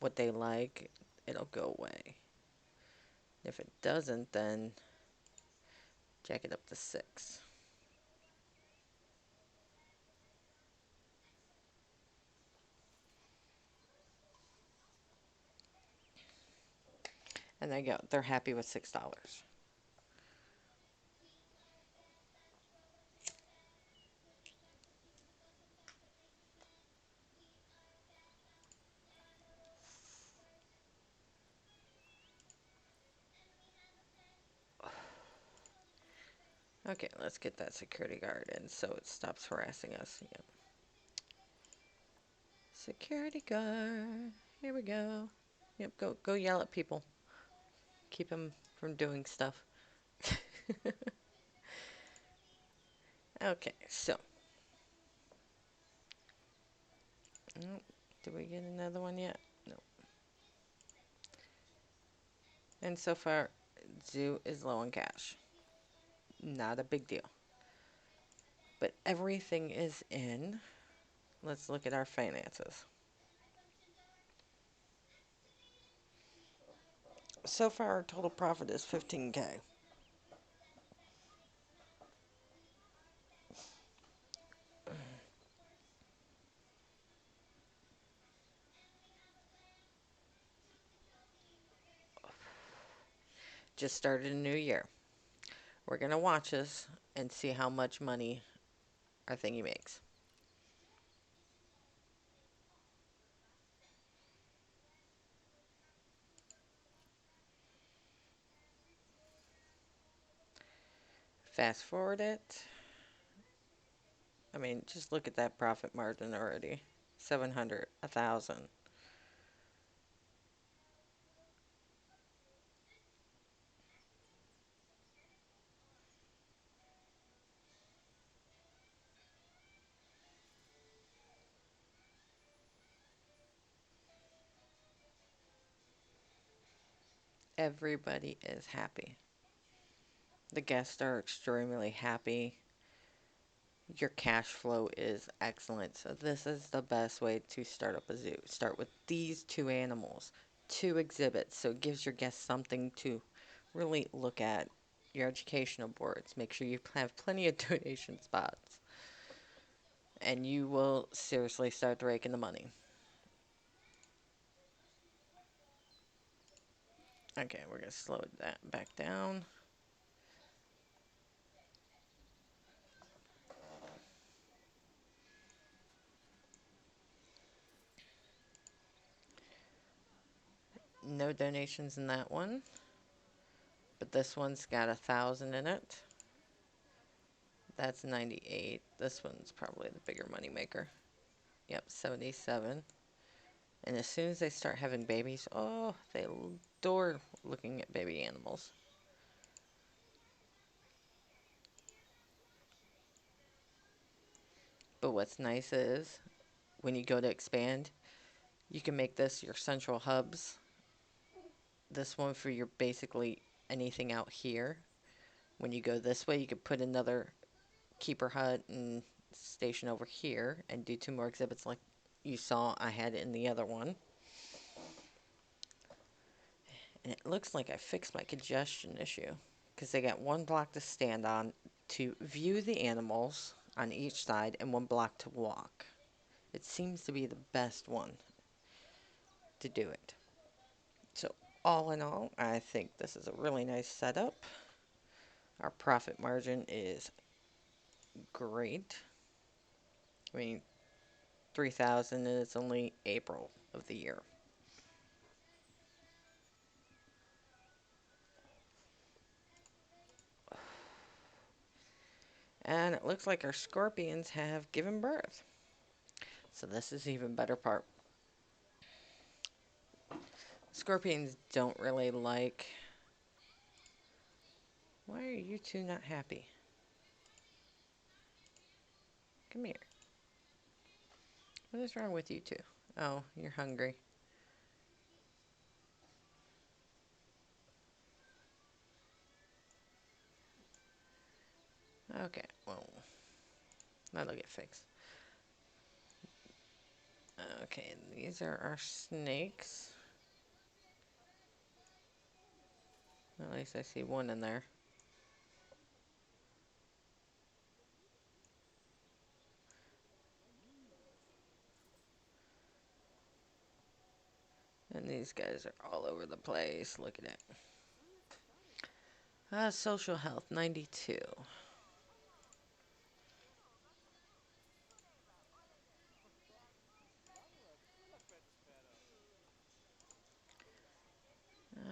what they like, it'll go away. If it doesn't, then jack it up to 6. And there you go. They're happy with $6. Okay, let's get that security guard in so it stops harassing us. Yep. Security guard. Here we go. Yep, go yell at people. Keep them from doing stuff. Okay, so. Oh, did we get another one yet? No. And so far, zoo is low on cash. Not a big deal. But everything is in. let's look at our finances. So far, our total profit is 15K. Just started a new year. We're going to watch this and see how much money our thingy makes. Fast forward it. I mean, just look at that profit margin already. 700, 1,000. Everybody is happy. The guests are extremely happy. Your cash flow is excellent. So this is the best way to start up a zoo. Start with these two animals, two exhibits. So it gives your guests something to really look at. Your educational boards. Make sure you have plenty of donation spots. And you will seriously start raking the money. Okay, we're going to slow that back down. No donations in that one. But this one's got 1,000 in it. That's 98. This one's probably the bigger money maker. Yep, 77. And as soon as they start having babies, oh, they adore looking at baby animals. But what's nice is when you go to expand, you can make this your central hubs. This one for your basically anything out here. When you go this way, you could put another keeper hut and station over here and do two more exhibits like you saw I had in the other one. And it looks like I fixed my congestion issue because they got one block to stand on to view the animals on each side and one block to walk. It seems to be the best one to do it. So all in all, I think this is a really nice setup. Our profit margin is great. I mean, 3,000 and it's only April of the year. And it looks like our scorpions have given birth. So this is the even better part. Scorpions don't really like... Why are you two not happy? Come here. What is wrong with you two? Oh, you're hungry. Okay, well, that'll get fixed. Okay, these are our snakes. At least I see one in there. And these guys are all over the place. Look at it. Social health, 92.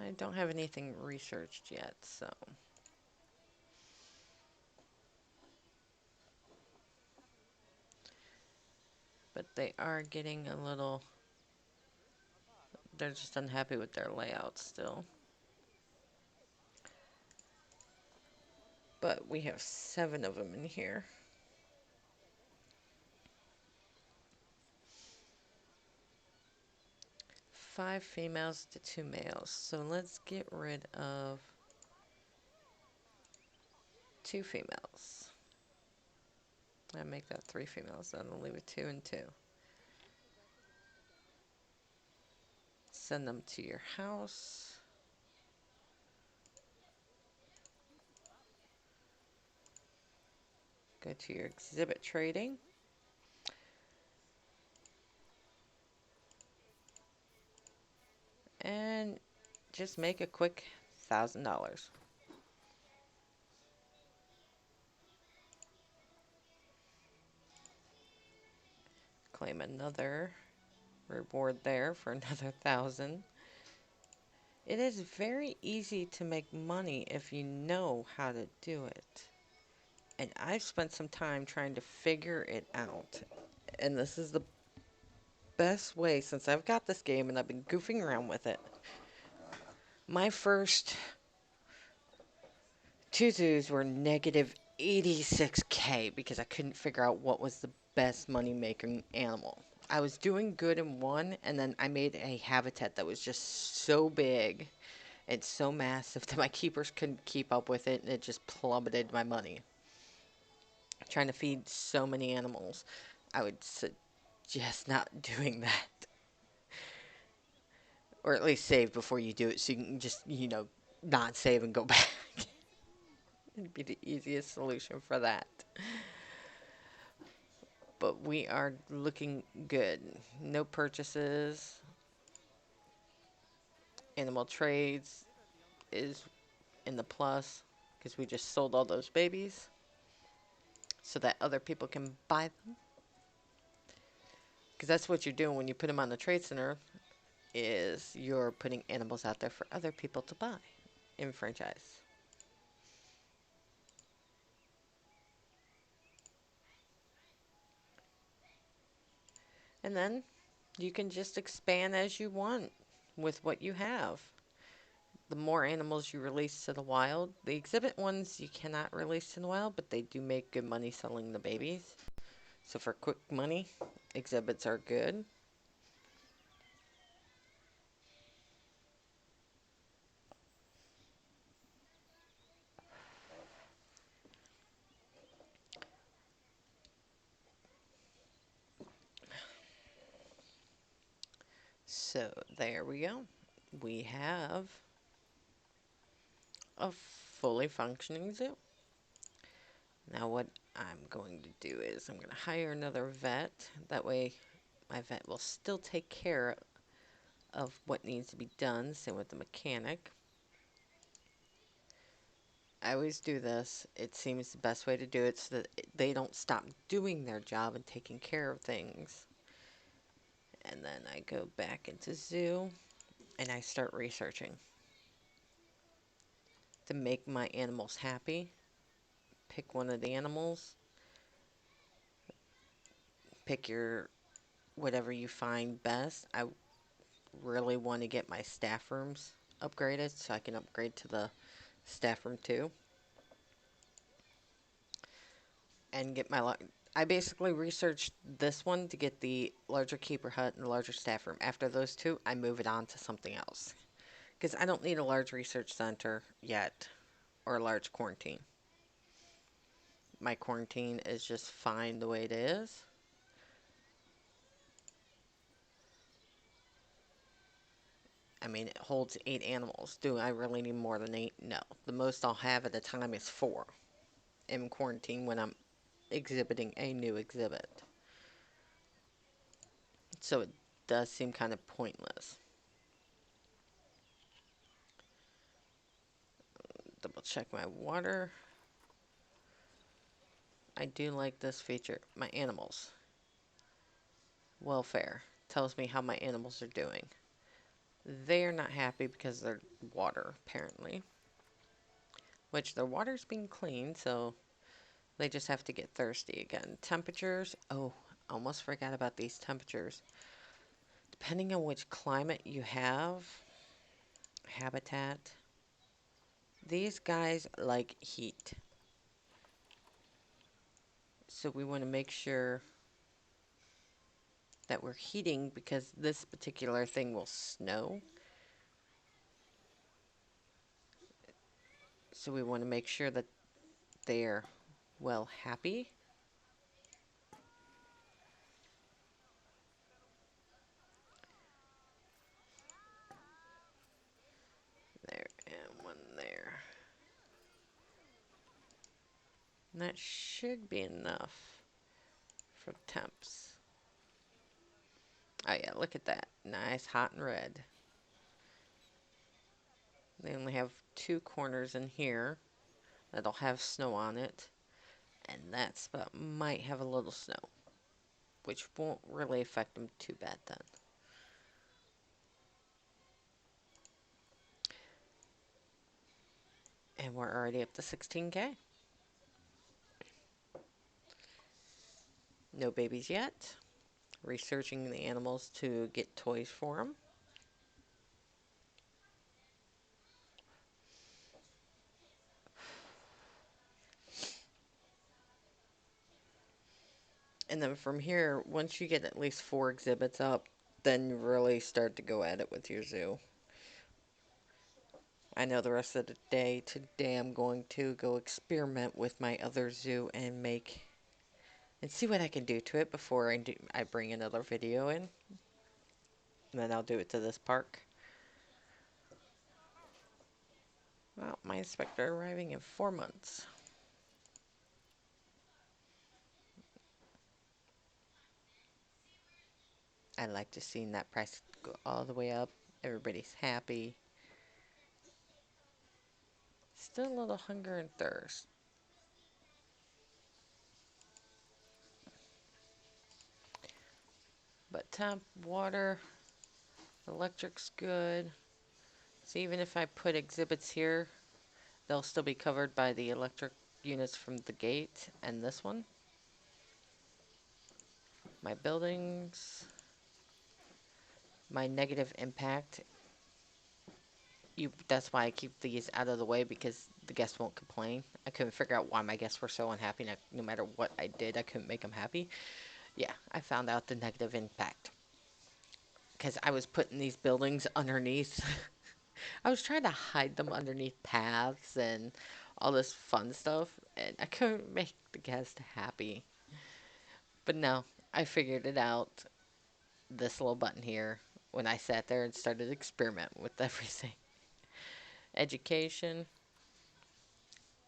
I don't have anything researched yet, so... But they are getting a little... They're just unhappy with their layout still. But we have 7 of them in here. 5 females to 2 males. So let's get rid of 2 females. I make that 3 females, then I'll leave it 2 and 2. Send them to your house. Go to your exhibit trading. And just make a quick $1,000. Claim another reward there for another 1,000. It is very easy to make money if you know how to do it. And I've spent some time trying to figure it out. And this is the best way since I've got this game and I've been goofing around with it. My first two zoos were negative 86K because I couldn't figure out what was the best money making animal. I was doing good in one, and then I made a habitat that was just so big and so massive that my keepers couldn't keep up with it, and it just plummeted my money. Trying to feed so many animals, I would suggest not doing that. Or at least save before you do it so you can just, not save and go back. It'd be the easiest solution for that. But we are looking good. No purchases. Animal trades is in the plus because we just sold all those babies so that other people can buy them. Because that's what you're doing when you put them on the trade center is you're putting animals out there for other people to buy in franchise. And then you can just expand as you want with what you have. The more animals you release to the wild, the exhibit ones you cannot release to the wild, but they do make good money selling the babies. So for quick money, exhibits are good. So there we go. We have a fully functioning zoo. Now what I'm going to do is I'm going to hire another vet. That way my vet will still take care of what needs to be done. Same with the mechanic. I always do this. It seems the best way to do it so that they don't stop doing their job and taking care of things. And then I go back into zoo and I start researching to make my animals happy. Pick one of the animals. Pick your whatever you find best. I really want to get my staff rooms upgraded so I can upgrade to the staff room too. And get my... I basically researched this one to get the larger keeper hut and the larger staff room. After those two, I move it on to something else. Because I don't need a large research center yet. Or a large quarantine. My quarantine is just fine the way it is. I mean, it holds 8 animals. Do I really need more than 8? No. The most I'll have at a time is 4 in quarantine when I'm exhibiting a new exhibit. So it does seem kind of pointless. Double check my water. I do like this feature. My animals. Welfare. Tells me how my animals are doing. They're not happy because of their water, apparently. Which their water's being cleaned, so they just have to get thirsty again. Temperatures. Oh, almost forgot about these temperatures. Depending on which climate you have, habitat, these guys like heat. So we want to make sure that we're heating because this particular thing will snow. So we want to make sure that they're well happy. That should be enough for temps. Oh yeah, look at that. Nice, hot and red. They only have two corners in here that'll have snow on it. And that spot might have a little snow, which won't really affect them too bad then. And we're already up to 16K. No babies yet. Researching the animals to get toys for them. And then from here, once you get at least 4 exhibits up, then you really start to go at it with your zoo. I know the rest of the day, today I'm going to go experiment with my other zoo and see what I can do to it before I bring another video in. And then I'll do it to this park. Well, my inspector arriving in 4 months. I like to see that price go all the way up. Everybody's happy. Still a little hunger and thirst. But tap, water, electric's good. So even if I put exhibits here, they'll still be covered by the electric units from the gate and this one. My buildings, my negative impact. That's why I keep these out of the way, because the guests won't complain. I couldn't figure out why my guests were so unhappy. No matter what I did, I couldn't make them happy. Yeah, I found out the negative impact. Because I was putting these buildings underneath. I was trying to hide them underneath paths and all this fun stuff, and I couldn't make the guests happy. But no, I figured it out. This little button here, when I sat there and started experimenting with everything. Education.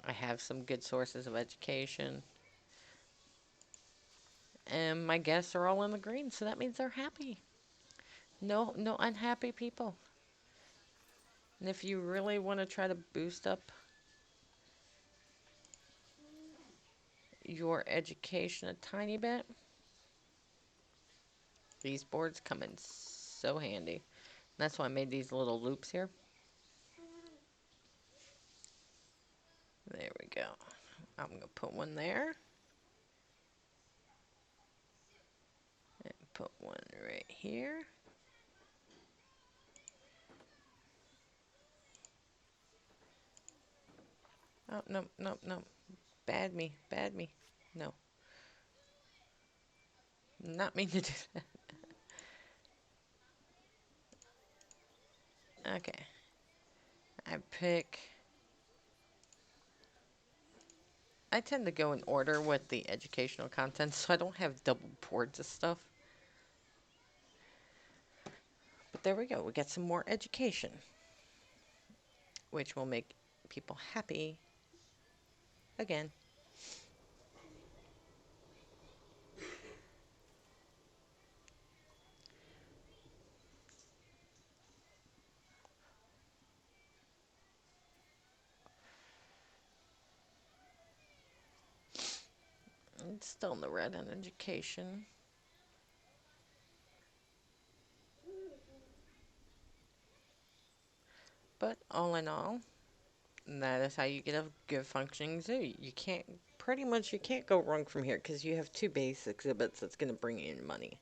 I have some good sources of education. And my guests are all in the green, so that means they're happy. No unhappy people. And if you really want to try to boost up your education a tiny bit, these boards come in so handy. That's why I made these little loops here. There we go. I'm going to put one there. And put one right here. Oh, no. Bad me. No. Not mean to do that. Okay. I tend to go in order with the educational content, so I don't have double boards of stuff. But there we go. We get some more education, which will make people happy again. It's still in the red on education. But all in all, that is how you get a good functioning zoo. You can't go wrong from here, because you have two base exhibits that's going to bring in money.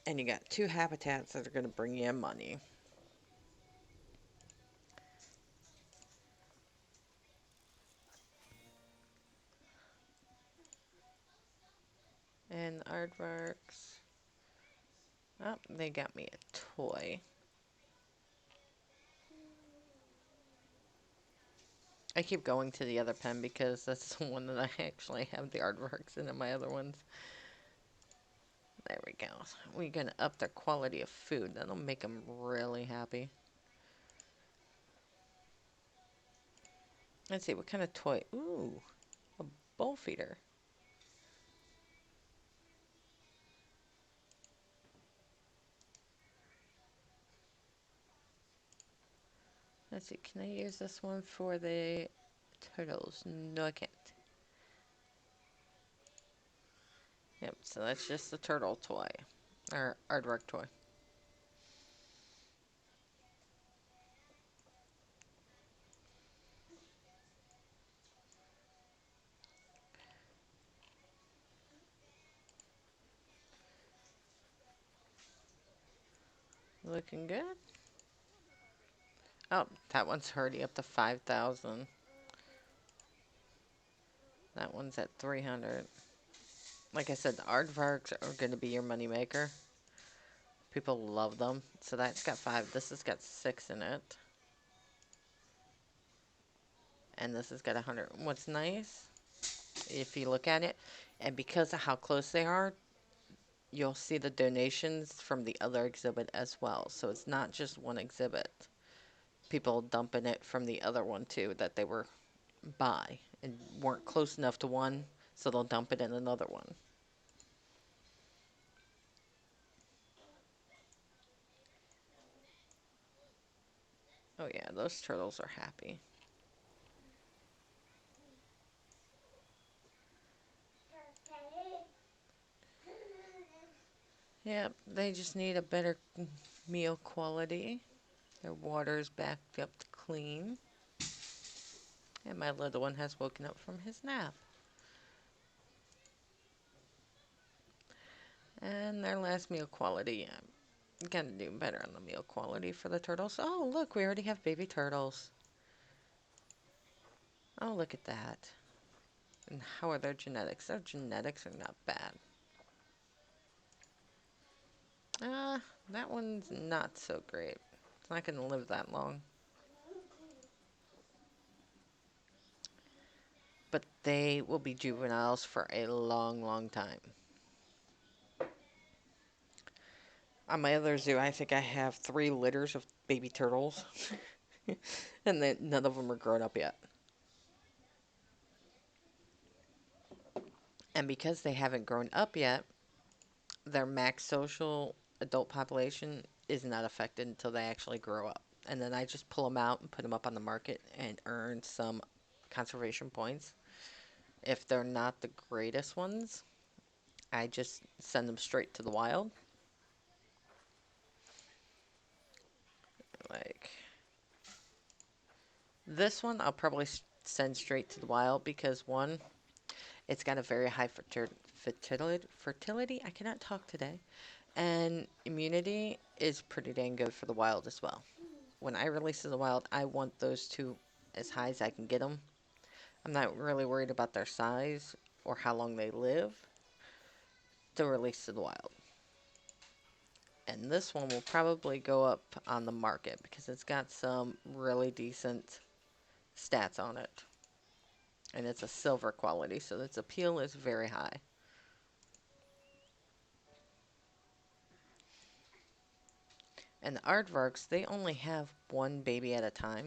And you got two habitats that are going to bring in money. And aardvarks. Oh, they got me a toy. I keep going to the other pen because that's the one that I actually have the aardvarks in my other ones. There we go. We're going to up their quality of food. That'll make them really happy. Let's see, what kind of toy? Ooh, a bowl feeder. Let's see, can I use this one for the turtles? No, I can't. Yep, so that's just the turtle toy. Or aardvark toy. Looking good. Oh, that one's already up to 5,000. That one's at 300. Like I said, the aardvarks are going to be your moneymaker. People love them. So that's got 5. This has got 6 in it. And this has got 100. What's nice, if you look at it, and because of how close they are, you'll see the donations from the other exhibit as well. So it's not just one exhibit. People dumping it from the other one too that they were by and weren't close enough to one, so they'll dump it in another one. Oh yeah, those turtles are happy. Yep, they just need a better meal quality. Their water's backed up to clean. And my little one has woken up from his nap. And their last meal quality, yeah, gotta do better on the meal quality for the turtles. Oh, look, we already have baby turtles. Oh, look at that. And how are their genetics? Their genetics are not bad. That one's not so great. It's not gonna live that long. But they will be juveniles for a long, long time. On my other zoo, I think I have 3 litters of baby turtles, and then none of them are grown up yet. And because they haven't grown up yet, their max social adult population is not affected until they actually grow up. And then I just pull them out and put them up on the market and earn some conservation points. If they're not the greatest ones, I just send them straight to the wild. Like this one, I'll probably send straight to the wild because one, it's got a very high fertility. I cannot talk today. And immunity is pretty dang good for the wild as well. When I release to the wild, I want those two as high as I can get them. I'm not really worried about their size or how long they live to release to the wild. And this one will probably go up on the market because it's got some really decent stats on it. And it's a silver quality, so its appeal is very high. And the aardvarks, they only have one baby at a time.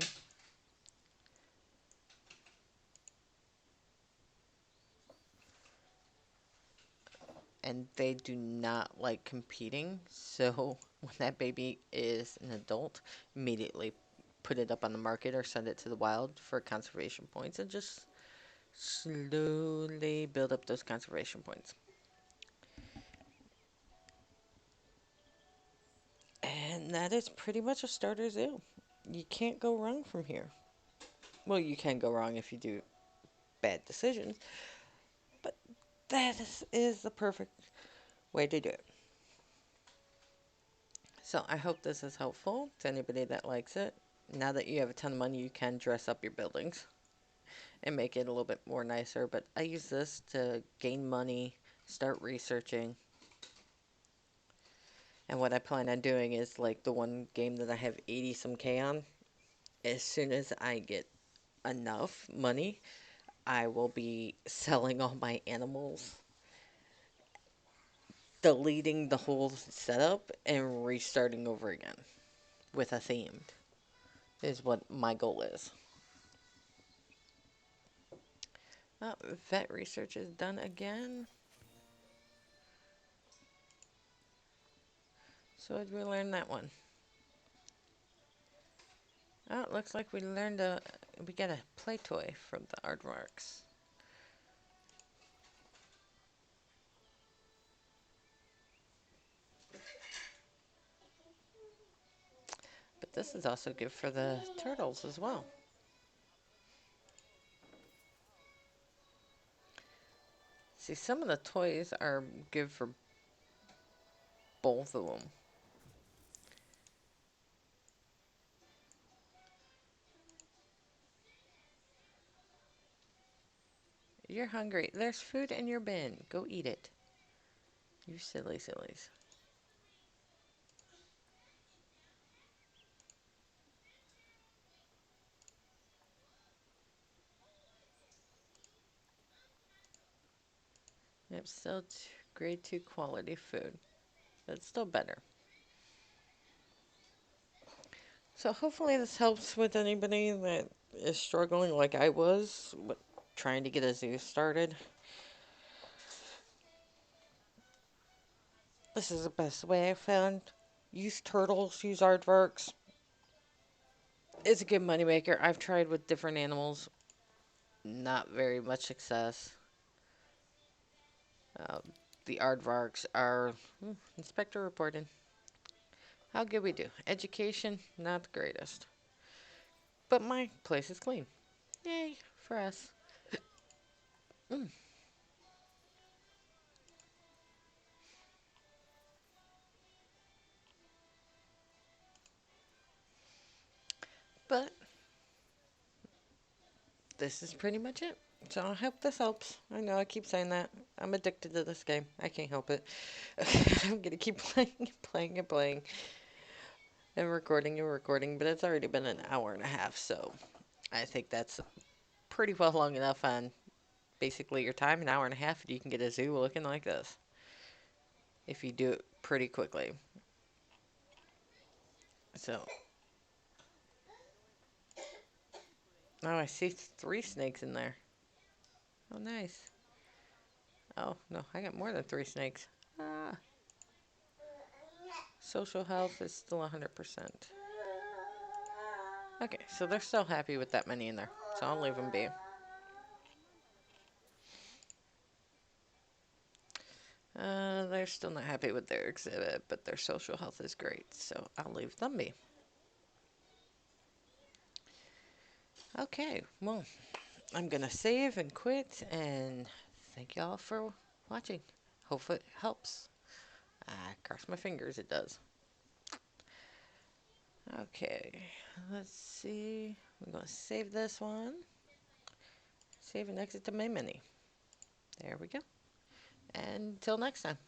And they do not like competing. So when that baby is an adult, immediately put it up on the market or send it to the wild for conservation points and just slowly build up those conservation points. And that is pretty much a starter zoo. You can't go wrong from here. Well, you can go wrong if you do bad decisions, but that is the perfect way to do it. So I hope this is helpful to anybody that likes it. Now that you have a ton of money, you can dress up your buildings and make it a little bit more nicer. But I use this to gain money, start researching. And what I plan on doing is like the one game that I have 80 some K on. As soon as I get enough money, I will be selling all my animals, deleting the whole setup, and restarting over again with a theme, is what my goal is. Oh, vet research is done again. So did we learn that one? Oh, it looks like we get a play toy from the aardvarks. But this is also good for the turtles as well. See, some of the toys are good for both of them. You're hungry. There's food in your bin. Go eat it. You silly sillies. Yep, still grade 2 quality food. That's still better. So hopefully this helps with anybody that is struggling like I was with trying to get a zoo started. This is the best way I found. Use turtles, use aardvarks. It's a good moneymaker. I've tried with different animals. Not very much success. Um, the aardvarks are inspector reported. How good we do. Education, not the greatest. But my place is clean. Yay for us. Mm. But this is pretty much it. So I hope this helps. I know I keep saying that. I'm addicted to this game. I can't help it. I'm gonna keep playing and playing and playing and recording, but it's already been an hour and a half, so I think that's pretty well long enough on basically your time, an hour and a half, and you can get a zoo looking like this if you do it pretty quickly. So, oh, I see 3 snakes in there. Oh, nice. Oh, no, I got more than 3 snakes. Ah, social health is still 100%. Okay, so they're still happy with that many in there, so I'll leave them be. They're still not happy with their exhibit, but their social health is great, so I'll leave them be. Okay, well, I'm gonna save and quit, and thank y'all for watching. Hope it helps. I cross my fingers it does. Okay, let's see. I'm gonna save this one. Save and exit to my menu. There we go. And until next time.